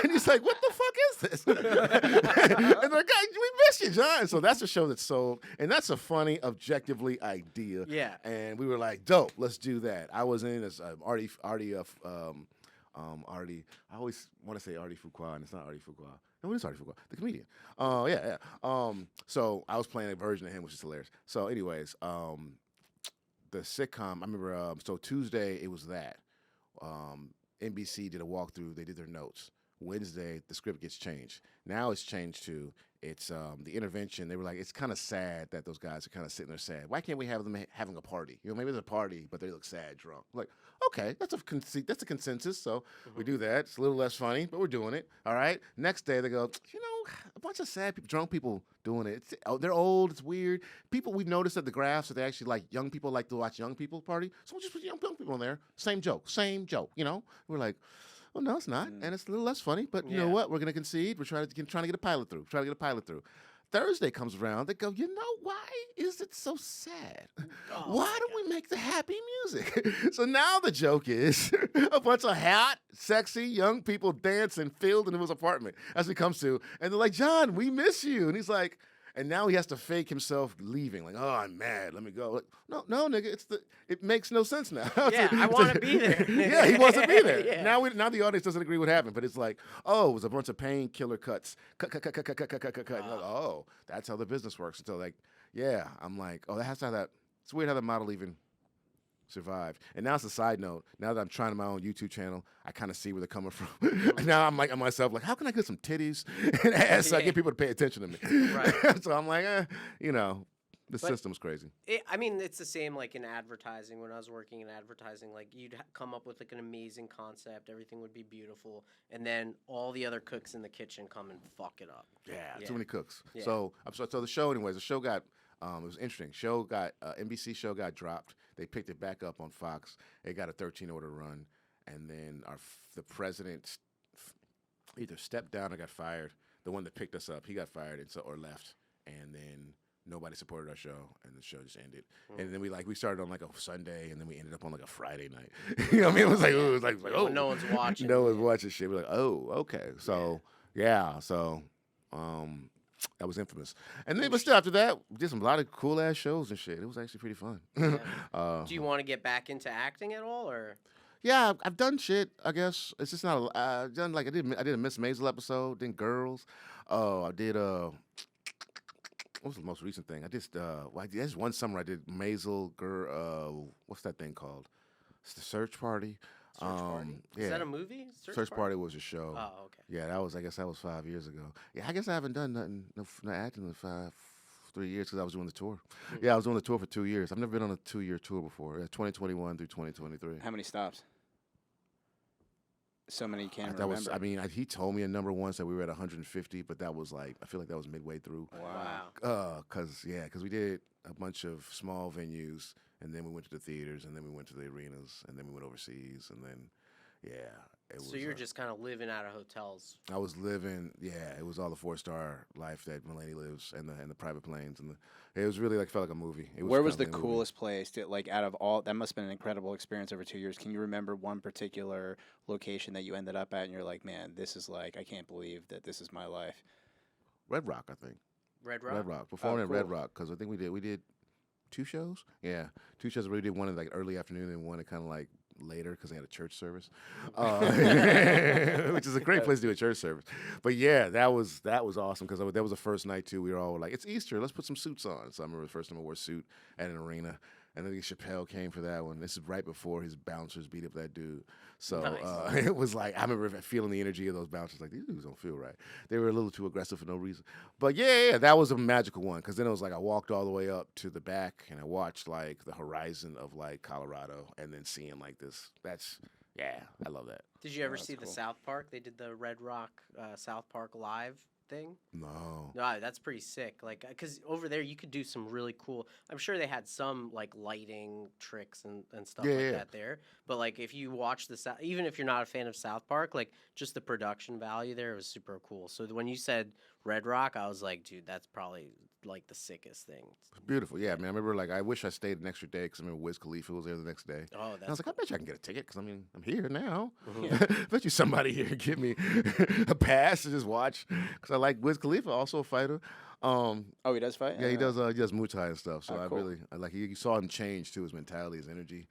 And he's like, "What the fuck is this?" And they're like, "We miss you, John." So that's a show that's sold, and that's a funny, objectively idea. Yeah. And we were like, "Dope, let's do that." I was in this Artie. I always want to say Artie Fuqua, and it's not Artie Fuqua. No, it is Artie Fuqua, the comedian. Yeah. So I was playing a version of him, which is hilarious. So, anyways, the sitcom. I remember. So Tuesday, it was that. NBC did a walkthrough. They did their notes. Wednesday, the script gets changed. Now it's changed to it's the intervention. They were like, it's kind of sad that those guys are kind of sitting there sad. Why can't we have them having a party? Maybe there's a party, but they look sad, drunk. Like, okay, that's a consensus. So we do that. It's a little less funny, but we're doing it. All right. Next day they go, a bunch of sad people, drunk people doing it. They're old. It's weird. We've noticed that the graphs that they actually like young people like to watch young people party. So we'll just put young people in there. Same joke. We're like, well, no, it's not, and it's a little less funny. But you know what? We're gonna concede. We're trying to get a pilot through. Thursday comes around. They go, why is it so sad? Why don't we make the happy music? So now the joke is a bunch of hot, sexy young people dancing, filled into his apartment as he comes to, and they're like, John, we miss you, and he's like. And now he has to fake himself leaving, like, oh, I'm mad. Let me go. Like, no, nigga. It makes no sense now. Yeah, I want to be there. Yeah, he wants to be there. Yeah. Now the audience doesn't agree what happened, but it's like, oh, it was a bunch of painkiller cuts. Cut. Like, oh, that's how the business works. Until like, yeah, I'm like, oh, that's how that. It's weird how the model even survived. And now it's a side note. Now that I'm trying my own YouTube channel, I kind of see where they're coming from. Now I'm like on myself, like, how can I get some titties and ass so I get people to pay attention to me? Right. So I'm like, the system's crazy. It's the same like in advertising. When I was working in advertising, like you'd come up with like an amazing concept, everything would be beautiful, and then all the other cooks in the kitchen come and fuck it up. Yeah. Too many cooks. Yeah. So the show, anyways, the show got. It was interesting. NBC show got dropped. They picked it back up on Fox. It got a 13-order run, and then the president either stepped down or got fired. The one that picked us up, he got fired or left, and then nobody supported our show, and the show just ended. And then we started on like a Sunday, and then we ended up on like a Friday night. You know what I mean? It was like oh, no one's watching. No one's watching shit. We're like, oh, okay. So that was infamous. And then, but still after that, we did a lot of cool ass shows and shit. It was actually pretty fun. Yeah. Do you want to get back into acting at all, or? Yeah, I've done shit. I guess it's just not. I've done like I did a Miss Maisel episode. Then Girls. Oh, I did. What was the most recent thing? I just. There's one summer I did Maisel. What's that thing called? It's the Search Party. Party? Yeah. Is that a movie? Search Party was a show. Oh, okay. Yeah, I guess that was 5 years ago. Yeah, I guess I haven't done nothing, no acting in 3 years because I was doing the tour. Mm-hmm. Yeah, I was doing the tour for 2 years. I've never been on a 2-year tour before. 2021 through 2023. How many stops? So many you can't remember. He told me a number once that we were at 150, but that was like, I feel like that was midway through. Wow. Because we did a bunch of small venues, and then we went to the theaters, and then we went to the arenas, and then we went overseas, and then, So you're just kind of living out of hotels. I was living, it was all the 4-star life that Mulaney lives, and the private planes, and it was really felt like a movie. Where was the coolest place out of all? That must have been an incredible experience over 2 years. Can you remember one particular location that you ended up at, and you're like, man, this is like, I can't believe that this is my life? Red Rock, I think. Red Rock? Red Rock. Performing at Red Rock, because I think we did 2 shows. Yeah, 2 shows. We did one in like early afternoon and one at kind of like later because they had a church service, which is a great place to do a church service. But yeah, that was awesome because that was the first night too. We were all like, it's Easter, let's put some suits on. So I remember the first time I wore a suit at an arena. And I think Chappelle came for that one. This is right before his bouncers beat up that dude. So nice. It was like, I remember feeling the energy of those bouncers. Like, these dudes don't feel right. They were a little too aggressive for no reason. But yeah, that was a magical one. Because then it was like I walked all the way up to the back and I watched like the horizon of like Colorado and then seeing like this. I love that. Did you ever see the South Park? They did the Red Rock South Park live thing? No, that's pretty sick. Like, because over there you could do some really cool. I'm sure they had some like lighting tricks and stuff that there. But like, if you watch even if you're not a fan of South Park, like just the production value there was super cool. So when you said Red Rock, I was like, dude, that's probably like the sickest thing. It's beautiful. Yeah, man. I remember like I wish I stayed an extra day because I remember Wiz Khalifa was there the next day. Oh, that's. I was like, I bet you I can get a ticket because I'm here now. Mm-hmm. I bet you somebody here give me a pass to just watch because I like Wiz Khalifa, also a fighter. He does fight. Yeah, he does Muay Thai and stuff. So cool. I like you saw him change too, his mentality, his energy.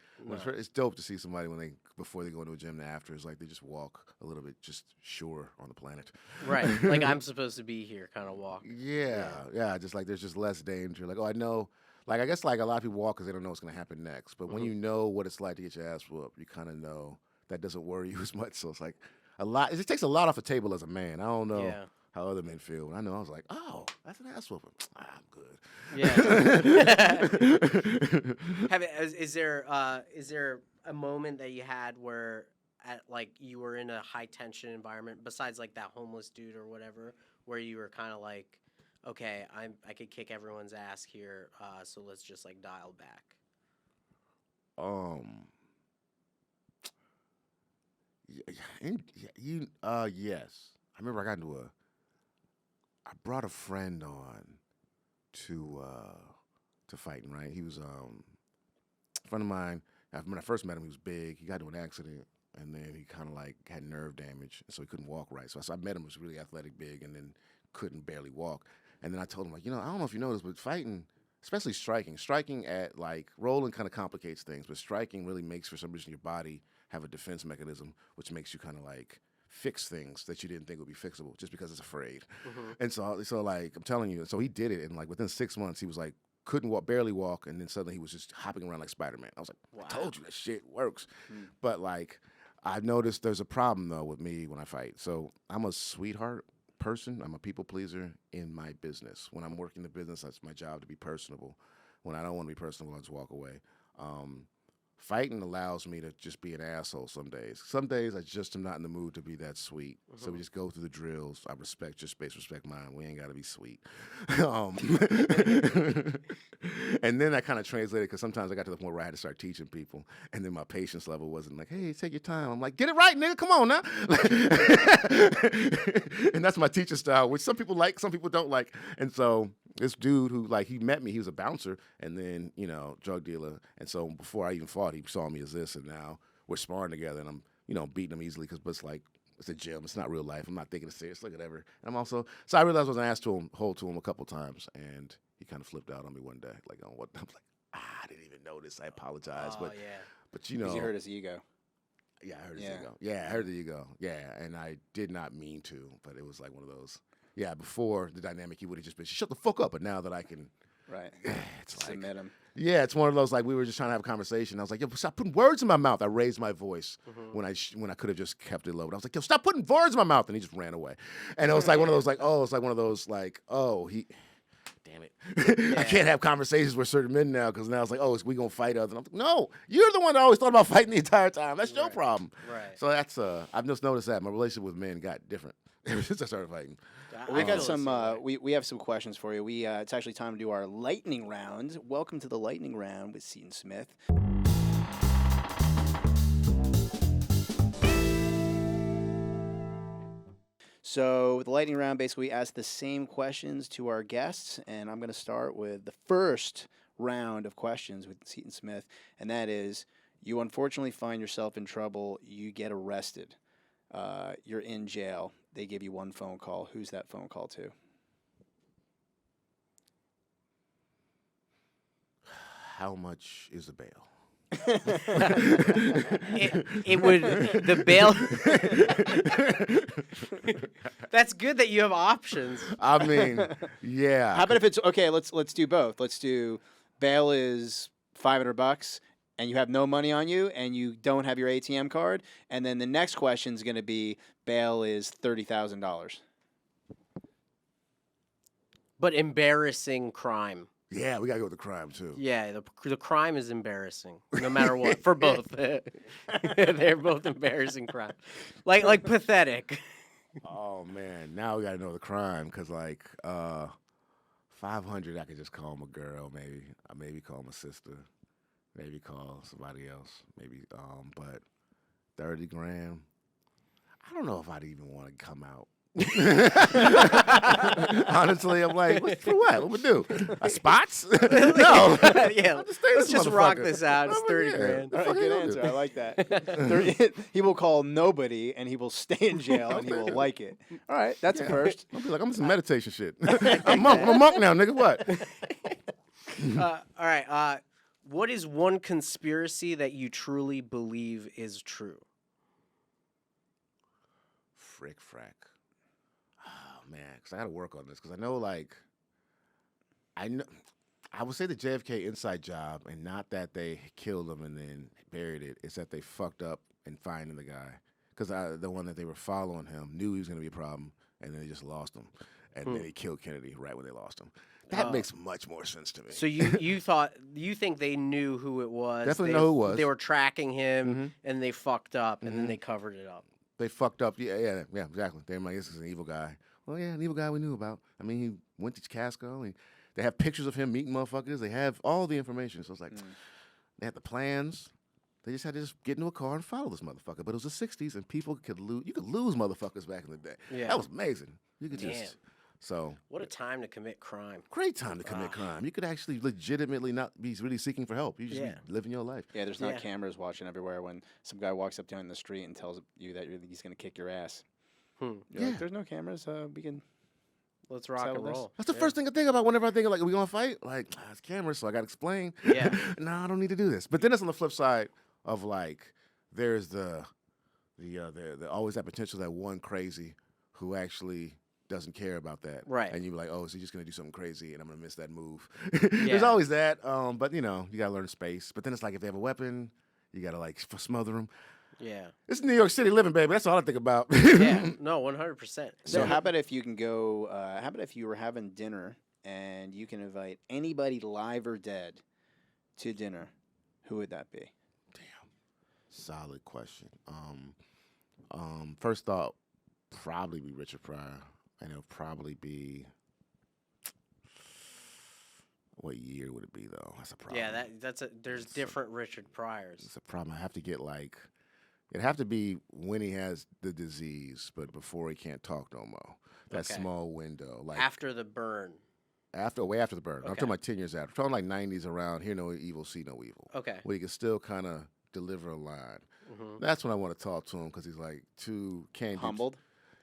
It's dope to see somebody before they go into a gym and after. It's like they just walk a little bit just sure on the planet. Right, like I'm supposed to be here, kind of walk. Yeah. Just like there's just less danger. Like, I know. Like I guess like a lot of people walk because they don't know what's gonna happen next. But when you know what it's like to get your ass whooped, you kind of know that doesn't worry you as much. So it's like a lot. It just takes a lot off the table as a man. I don't know Yeah. how other men feel. And I know I was like, oh, that's an ass whooping. I'm good. Yeah. Is there a moment that you had where you were in a high tension environment besides like that homeless dude or whatever, where you were kind of like, okay, I could kick everyone's ass here, so let's just like dial back. Yes. I remember I brought a friend on to fighting, right? He was a friend of mine. When I first met him, he was big. He got into an accident, and then he kind of like had nerve damage, so he couldn't walk right. So I met him, he was really athletic, big, and then couldn't barely walk. And then I told him, like, I don't know if you know this, but fighting, especially striking at like rolling kind of complicates things, but striking really makes for some reason your body have a defense mechanism, which makes you kind of like fix things that you didn't think would be fixable just because it's afraid. Mm-hmm. And so like I'm telling you, so he did it, and like within 6 months he was like couldn't walk, barely walk, and then suddenly he was just hopping around like Spider-Man. I was like, wow. I told you that shit works. But like I've noticed there's a problem though with me when I fight. So I'm a sweetheart person. I'm a people pleaser in my business. When I'm working the business, that's my job to be personable. When I don't want to be personable, I just walk away. Fighting allows me to just be an asshole some days. Some days I just am not in the mood to be that sweet. Mm-hmm. So we just go through the drills. I respect your space, respect mine. We ain't got to be sweet. And then I kind of translated because sometimes I got to the point where I had to start teaching people. And then my patience level wasn't like, hey, take your time. I'm like, get it right, nigga. Come on now. And that's my teaching style, which some people like, some people don't like. And so this dude who, like, he met me, he was a bouncer and then, drug dealer. And so before I even fought, he saw me as this, and now we're sparring together, and I'm, beating him easily but it's like, it's a gym. It's not real life. I'm not taking it serious. Look, whatever. And I'm also, so I realized I was an ass to him a couple times, and he kind of flipped out on me one day, like, on what, I'm like, I didn't even notice. I apologize. But you know. Because you hurt his ego. Yeah, I hurt his ego. Yeah, I hurt the ego. Yeah, and I did not mean to, but it was like one of those. Yeah, before the dynamic, he would have just been, shut the fuck up. But now that I can, right, it's like, submit him. Yeah, it's one of those, like, we were just trying to have a conversation. I was like, yo, stop putting words in my mouth. I raised my voice when I could have just kept it low. But I was like, yo, stop putting words in my mouth. And he just ran away. And it was like one of those, like, oh, it's like one of those, like, oh, damn it. I can't have conversations with certain men now because now it's like, oh, we going to fight others. And I'm like, no, you're the one that always thought about fighting the entire time. That's your problem. Right. So that's, I've just noticed that. My relationship with men got different ever since I started fighting. We got some. We have some questions for you. It's actually time to do our lightning round. Welcome to the lightning round with Seaton Smith. So the lightning round basically asks the same questions to our guests, and I'm going to start with the first round of questions with Seaton Smith, and that is: you unfortunately find yourself in trouble. You get arrested. You're in jail. They give you one phone call. Who's that phone call to? How much is the bail? it would the bail. That's good that you have options. I mean, yeah. How about if it's okay? Let's do both. Let's do bail is $500. And you have no money on you, and you don't have your ATM card, and then the next question is going to be bail is $30,000. But embarrassing crime. Yeah, we gotta go with the crime too. Yeah, the crime is embarrassing, no matter what, for both. They're both embarrassing crimes, like pathetic. Oh man, now we gotta know the crime because like 500, I could just call him a girl, maybe. I maybe call him a sister. Maybe call somebody else. Maybe, but 30 grand. I don't know if I'd even want to come out. Honestly, I'm like, for what? What would we do? Spots? No. Yeah. Let's just rock this out. It's 30 grand. All right, good answer. I like that. He will call nobody, and he will stay in jail, and he will like it. All right, that's a first. I'll be like, I'm in some meditation shit. I'm a monk now, nigga. What? All right. What is one conspiracy that you truly believe is true? Frick frack. Oh man, because I got to work on this. Because I know, like, I would say the JFK inside job, and not that they killed him and then buried it. It's that they fucked up in finding the guy. because the one that they were following him knew he was going to be a problem, and then they just lost him, and then they killed Kennedy right when they lost him. That makes much more sense to me. So you think they knew who it was? Definitely know who it was. They were tracking him, and they fucked up, and then they covered it up. They fucked up. Yeah, exactly. They're like, this is an evil guy. Well, yeah, an evil guy we knew about. I mean, he went to Casco, and they have pictures of him meeting motherfuckers. They have all the information. So it's like, they had the plans. They just had to get into a car and follow this motherfucker. But it was the 60s, and people could lose. You could lose motherfuckers back in the day. Yeah. That was amazing. You could Damn. just... So What a time to commit crime. great time to commit crime. You could actually legitimately not be really seeking for help. You just be living your life. Yeah, there's not cameras watching everywhere when some guy walks up to you in the street and tells you that he's going to kick your ass. You're like, there's no cameras. We can... Let's rock and roll. That's the first thing I think about whenever I think of, like, are we going to fight? Like, it's cameras, so I got to explain. Yeah. No, I don't need to do this. But then it's on the flip side of, like, there's the always that potential that one crazy who actually doesn't care about that. Right. And you're like, oh, is he just going to do something crazy and I'm going to miss that move? There's always that. But, you know, you got to learn space. But then it's like if they have a weapon, you got to, like, smother them. Yeah. It's New York City living, baby. That's all I think about. Yeah. No, 100%. So how about if you can go, how about if you were having dinner and you can invite anybody live or dead to dinner? Who would that be? Solid question. First thought, probably be Richard Pryor. And it'll probably be... What year would it be, though? That's a problem. Yeah, there's different Richard Pryors. It's a problem. I have to get, like... It'd have to be when he has the disease, but before he can't talk no more. That small window. Like after the burn. Way after the burn. I'm Okay. talking about 10 years after. I'm talking like 90s around, hear no evil, see no evil. Okay. Where he can still kind of deliver a line. That's when I want to talk to him because he's like too candid. Humbled?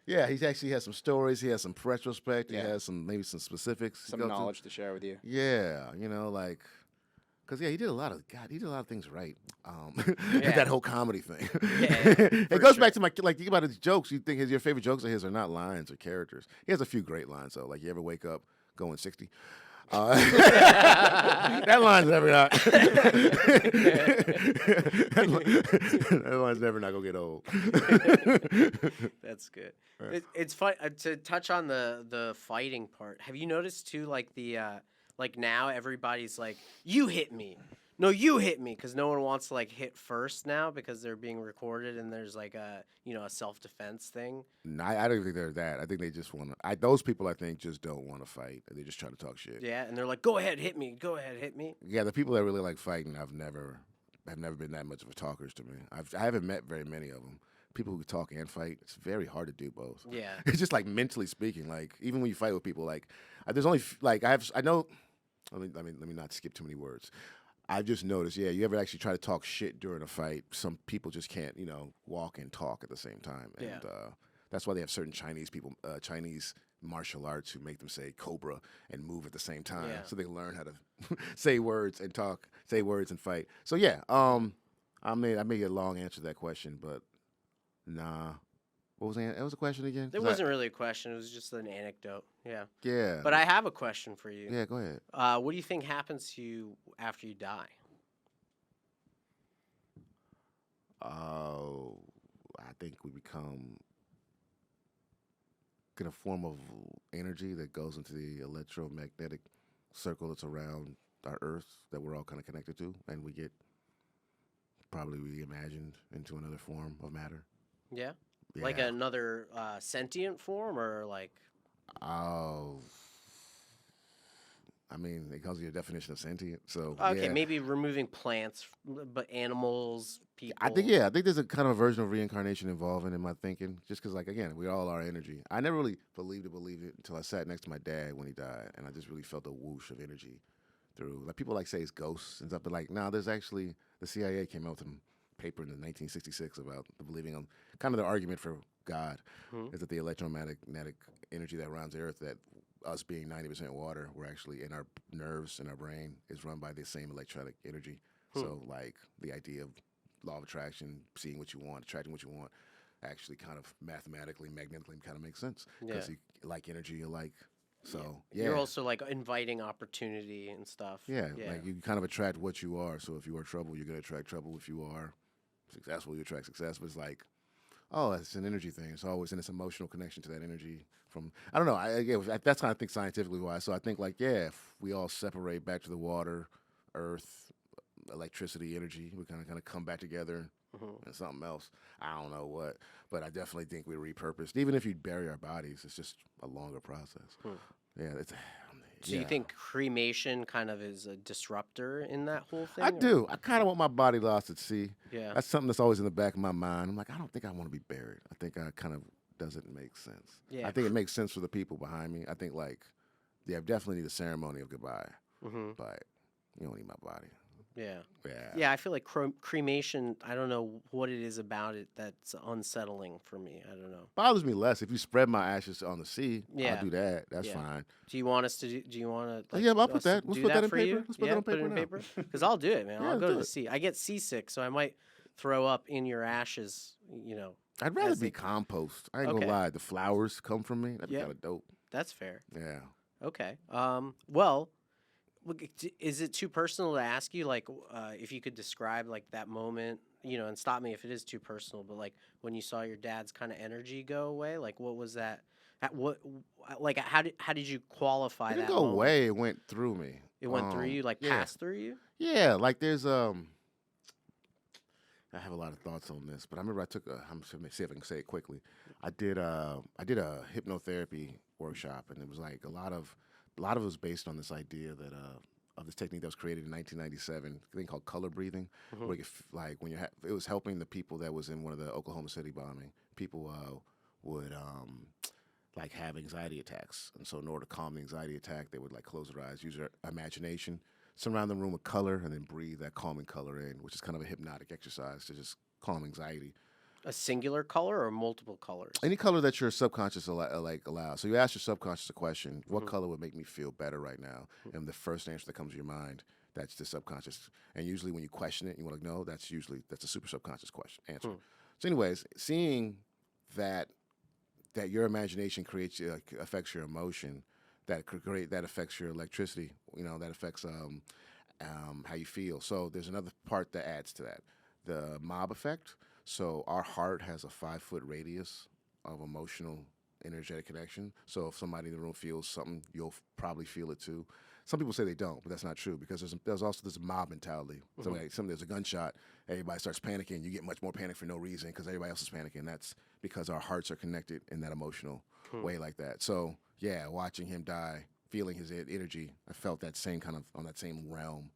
Yeah, he actually has some stories. He has some retrospect. Yeah. He has maybe some specifics. Some knowledge to share with you. Yeah, you know, like, because, he did a lot of things right. Yeah. That whole comedy thing. Yeah, It goes back to think about his jokes. You think your favorite jokes of his are not lines or characters. He has a few great lines, though. Like, you ever wake up going 60? That line's never not. That line's never not gonna get old. That's good. It's fun to touch on the fighting part. Have you noticed too, like like now everybody's like, you hit me. No, you hit me, because no one wants to like hit first now because they're being recorded and there's like a self-defense thing. No, I don't think they're that. I think they just want to. Those people I think just don't want to fight. They just try to talk shit. Yeah, and they're like, go ahead, hit me. Go ahead, hit me. Yeah, the people that really like fighting, have never been that much of a talkers to me. I haven't met very many of them. People who talk and fight, it's very hard to do both. Yeah. It's just like mentally speaking. Like even when you fight with people, like there's only like I know. Let me not skip too many words. I've just noticed, you ever actually try to talk shit during a fight, some people just can't, walk and talk at the same time. And that's why they have certain Chinese Chinese martial arts who make them say cobra and move at the same time. Yeah. So they learn how to say words and talk, say words and fight. So I may a long answer to that question, but nah. What was that? Was a question again? It wasn't really a question. It was just an anecdote. Yeah. Yeah. But I have a question for you. Yeah, go ahead. What do you think happens to you after you die? I think we get a form of energy that goes into the electromagnetic circle that's around our Earth that we're all kind of connected to, and we get probably reimagined into another form of matter. Yeah. Yeah. Like another sentient form, or like? Oh, I mean, it goes to your definition of sentient. So Okay, maybe removing plants, but animals, people. I think there's a kind of a version of reincarnation involving in my thinking, just because, like, again, we all are energy. I never really believed it until I sat next to my dad when he died, and I just really felt a whoosh of energy through. Like people say it's ghosts and stuff, but like, no, there's actually the CIA came out with a paper in 1966 about believing on kind of the argument for God is that the electromagnetic energy that surrounds the Earth, that us being 90% water, we're actually in our nerves and our brain is run by the same electronic energy. So like the idea of law of attraction, seeing what you want, attracting what you want, actually kind of mathematically, magnetically kind of makes sense. Because you like energy, you like. So You're also like inviting opportunity and stuff. Yeah, like you kind of attract what you are. So if you are trouble, you're gonna attract trouble. If you are successful, you attract success. But it's like oh, it's an energy thing. It's always in its emotional connection to that energy. From I don't know. That's kind of think scientifically why. So I think like if we all separate back to the water, earth, electricity, energy, we kind of come back together and something else. I don't know what, but I definitely think we're repurposed. Even if you bury our bodies, it's just a longer process. Yeah, it's. So you think cremation kind of is a disruptor in that whole thing? I do. I kind of want my body lost at sea. Yeah. That's something that's always in the back of my mind. I'm like, I don't think I want to be buried. I think I kind of doesn't make sense. Yeah. I think it makes sense for the people behind me. I think like, yeah, definitely need a ceremony of goodbye. But you don't need my body. Yeah. Yeah. Yeah, I feel like cremation, I don't know what it is about it that's unsettling for me. I don't know. Bothers me less. If you spread my ashes on the sea, Yeah. I'll do that. That's Yeah. fine. Do you want us to do you want to Yeah, I'll put that. Let's put that in for paper. you? Let's put yeah, that on put it in paper paper. Cuz I'll do it, man. Yeah, I'll go do to the it. sea. I get seasick, so I might throw up in your ashes, you know. I'd rather As be they- compost. I ain't Okay. gonna lie. The flowers come from me. That'd be Yeah. kind of dope. That's fair. Yeah. Okay. Well, is it too personal to ask you, like, if you could describe like that moment, you know, and stop me if it is too personal, but like when you saw your dad's kind of energy go away, like what was that? Like how did you qualify It didn't that go moment? away. It went through me. It went through you, like yeah. passed through you. Yeah, like there's I have a lot of thoughts on this, but I remember I took I'm just gonna see if I can say it quickly. I did a hypnotherapy workshop, and it was like a lot of it was based on this idea that of this technique that was created in 1997, a thing called color breathing, where you like when it was helping the people that was in one of the Oklahoma City bombing. People would like have anxiety attacks, and so in order to calm the anxiety attack, they would like close their eyes, use their imagination, surround the room with color, and then breathe that calming color in, which is kind of a hypnotic exercise to just calm anxiety. A singular color or multiple colors? Any color that your subconscious allows. So you ask your subconscious a question: what color would make me feel better right now? And the first answer that comes to your mind, that's the subconscious. And usually, when you question it, you want to know. That's a super subconscious question answer. So, anyways, seeing that your imagination creates affects your emotion, that affects your electricity. You know, that affects how you feel. So there's another part that adds to that, the mob effect. So our heart has a 5-foot radius of emotional, energetic connection. So if somebody in the room feels something, you'll probably feel it too. Some people say they don't, but that's not true because there's also this mob mentality. There's a gunshot, everybody starts panicking. You get much more panic for no reason because everybody else is panicking. That's because our hearts are connected in that emotional way like that. So yeah, watching him die, feeling his energy, I felt that same kind of on that same realm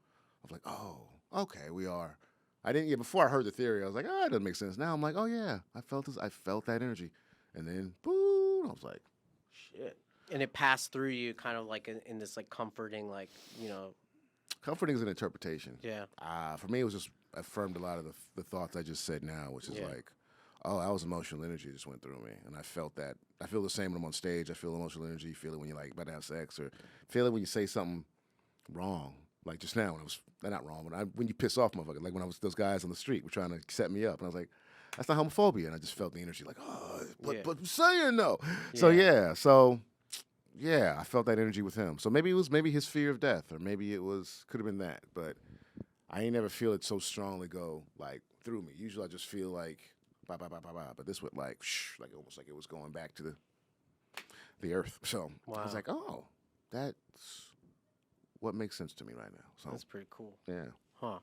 of like, oh, okay, we are. I didn't. Yeah, before I heard the theory, I was like, oh, that doesn't make sense. Now I'm like, oh yeah, I felt this. I felt that energy, and then boom, I was like, shit. And it passed through you, kind of like in this like comforting, like, you know. Comforting is an interpretation. Yeah. For me, it was just affirmed a lot of the thoughts I just said now, which is like, oh, that was emotional energy just went through me, and I felt that. I feel the same when I'm on stage. I feel emotional energy. You feel it when you're like about to have sex, or feel it when you say something wrong. Like just now, when they're not wrong, but when you piss off motherfucker, like when those guys on the street were trying to set me up, and I was like, that's not homophobia, and I just felt the energy, like, oh, but I'm saying no. So I felt that energy with him. So maybe it was his fear of death, or maybe could have been that, but I ain't never feel it so strongly go like through me. Usually I just feel like bah, bah, bah, bah, bah, but this went like like almost like it was going back to the earth. So I was like, oh, that's what makes sense to me right now. So That's pretty cool. yeah. Huh.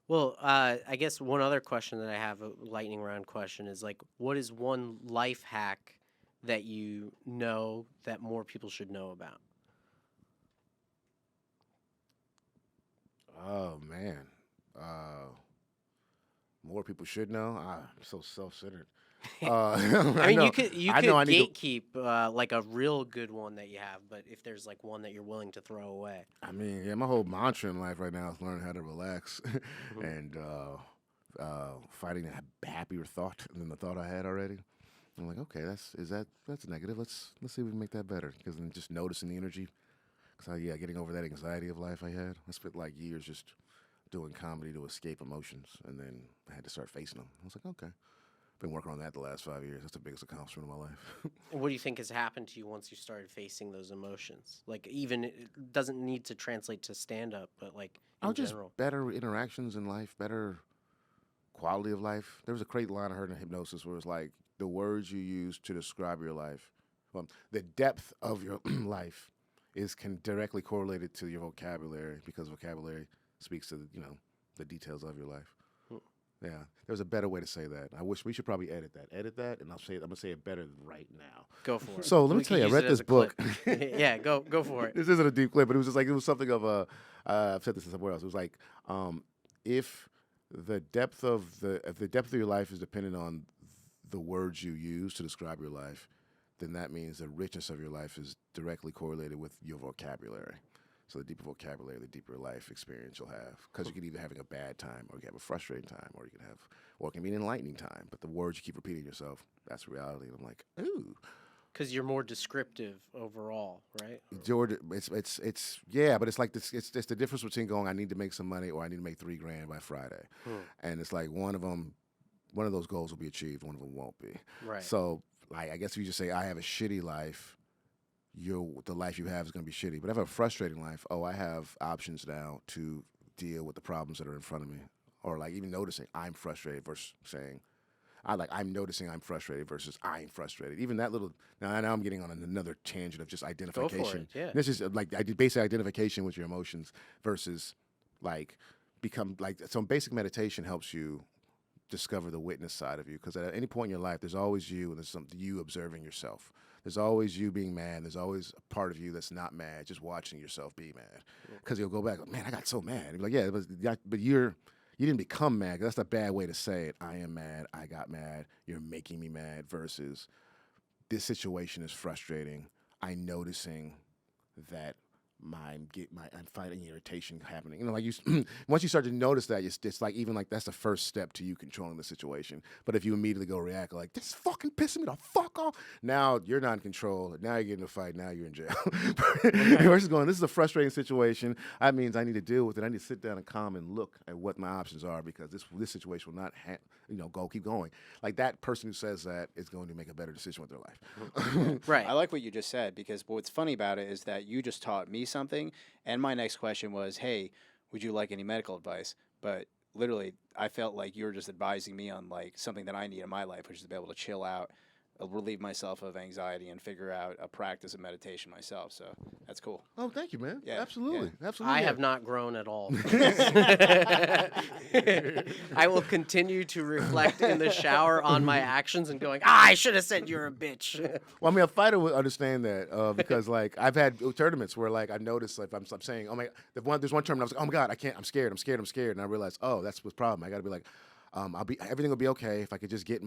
Well, I guess one other question that I have, a lightning round question, is like, what is one life hack that you know that more people should know about? Oh man, more people should know. I'm so self-centered. I mean, you could I need gatekeep like a real good one that you have, but if there's like one that you're willing to throw away. I mean, yeah, my whole mantra in life right now is learning how to relax and fighting a happier thought than the thought I had already. I'm like, okay, that's negative. Let's see if we can make that better. Because then just noticing the energy. Because getting over that anxiety of life I had. I spent like years just doing comedy to escape emotions, and then I had to start facing them. I was like, okay. Been working on that the last 5 years. That's the biggest accomplishment of my life. And what do you think has happened to you once you started facing those emotions? Like, even it doesn't need to translate to stand up, but like in just general. better interactions in life, better quality of life. There was a great line I heard in hypnosis where it was like, the words you use to describe your life, the depth of your life can directly correlated to your vocabulary, because vocabulary speaks to the details of your life. Yeah, there's a better way to say that. I wish we should probably edit that, and I'm gonna say it better right now. Go for it. So let me We tell could you, I use read it as this a book. clip. Yeah, go for it. This isn't a deep clip, but it was something of a. I've said this somewhere else. It was like, if the depth of your life is dependent on the words you use to describe your life, then that means the richness of your life is directly correlated with your vocabulary. So the deeper vocabulary, the deeper life experience you'll have. Because you could either having a bad time, or you can have a frustrating time, or it can be an enlightening time. But the words you keep repeating yourself, that's reality. And I'm like, ooh. Because you're more descriptive overall, right? Jordan, yeah, but it's like this. It's the difference between going, I need to make some money, or I need to make $3,000 by Friday, and it's like one of those goals will be achieved, one of them won't be. Right. So, like, I guess if you just say, I have a shitty life, the life you have is going to be shitty. But if I have a frustrating life, I have options now to deal with the problems that are in front of me, or like even noticing I'm frustrated versus saying, I'm noticing I'm frustrated versus I'm frustrated. Even that little, now I'm getting on another tangent of just identification. Go for it, yeah. This is like basic identification with your emotions versus so basic meditation helps you discover the witness side of you, because at any point in your life, there's always you, and there's you observing yourself. There's always you being mad. There's always a part of you that's not mad, just watching yourself be mad. Because you'll go back, man, I got so mad. You're like, yeah, but you didn't become mad. That's a bad way to say it. I am mad. I got mad. You're making me mad. Versus, this situation is frustrating. I'm noticing that I'm finding irritation happening. Like once you start to notice that, it's like even like that's the first step to you controlling the situation. But if you immediately go react like, this is fucking pissing me the fuck off, now you're not in control. Now you're getting in a fight. Now you're in jail. Versus going, this is a frustrating situation. That means I need to deal with it. I need to sit down and calm and look at what my options are, because this situation will not keep going. Like, that person who says that is going to make a better decision with their life. Right. I like what you just said, because what's funny about it is that you just taught me something, and my next question was, hey, would you like any medical advice? But literally, I felt like you were just advising me on like something that I need in my life, which is to be able to chill out, relieve myself of anxiety, and figure out a practice of meditation myself. So that's cool. Oh, thank you, man. Yeah, Absolutely. yeah. Absolutely. I have not grown at all. I will continue to reflect in the shower on my actions and going, I should have said you're a bitch. Well, I mean, a fighter would understand that because, like, I've had tournaments where, like, I noticed, like, I'm saying, oh my, there's one tournament I was like, oh my God, I can't, I'm scared, and I realized, oh, that's the problem. I got to be like, everything will be okay if I could just get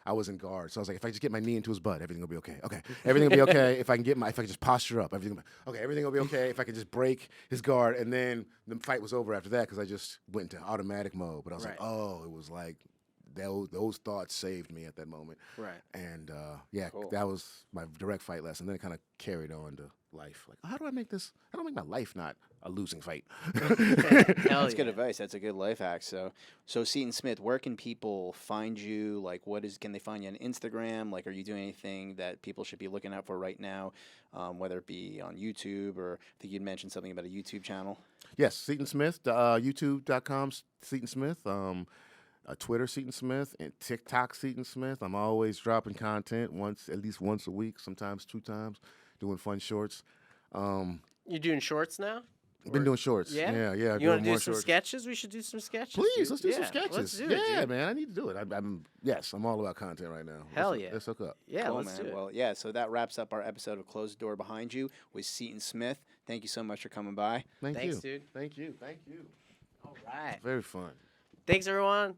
I was in guard, so I was like, if I just get my knee into his butt, everything will be okay. Okay, everything will be okay if I can just posture up. Everything will be okay if I can just break his guard. And then the fight was over after that because I just went into automatic mode. But I was like, oh, it was like those thoughts saved me at that moment. Right. And cool. That was my direct fight lesson. Then it kind of carried on to life. Like, how do I make my life not a losing fight? That's good advice. That's a good life hack. So Seaton Smith, where can people find you? Like, can they find you on Instagram? Like, are you doing anything that people should be looking out for right now? Whether it be on YouTube, or I think you'd mentioned something about a YouTube channel. Yes, Seaton Smith, YouTube.com, Seaton Smith. Twitter, Seaton Smith, and TikTok, Seaton Smith. I'm always dropping content at least once a week, sometimes 2 times, doing fun shorts. You doing shorts now? I've been doing shorts. Yeah? Yeah. You want to do some sketches? We should do some sketches. Please, let's do some sketches. Let's do it, dude. Man, I need to do it. I'm all about content right now. Hell yeah. Let's hook up. Yeah, cool, let's man. do it. Well, yeah, so that wraps up our episode of Close the Door Behind You with Seaton Smith. Thank you so much for coming by. Thanks, dude. Thank you. All right. Very fun. Thanks, everyone.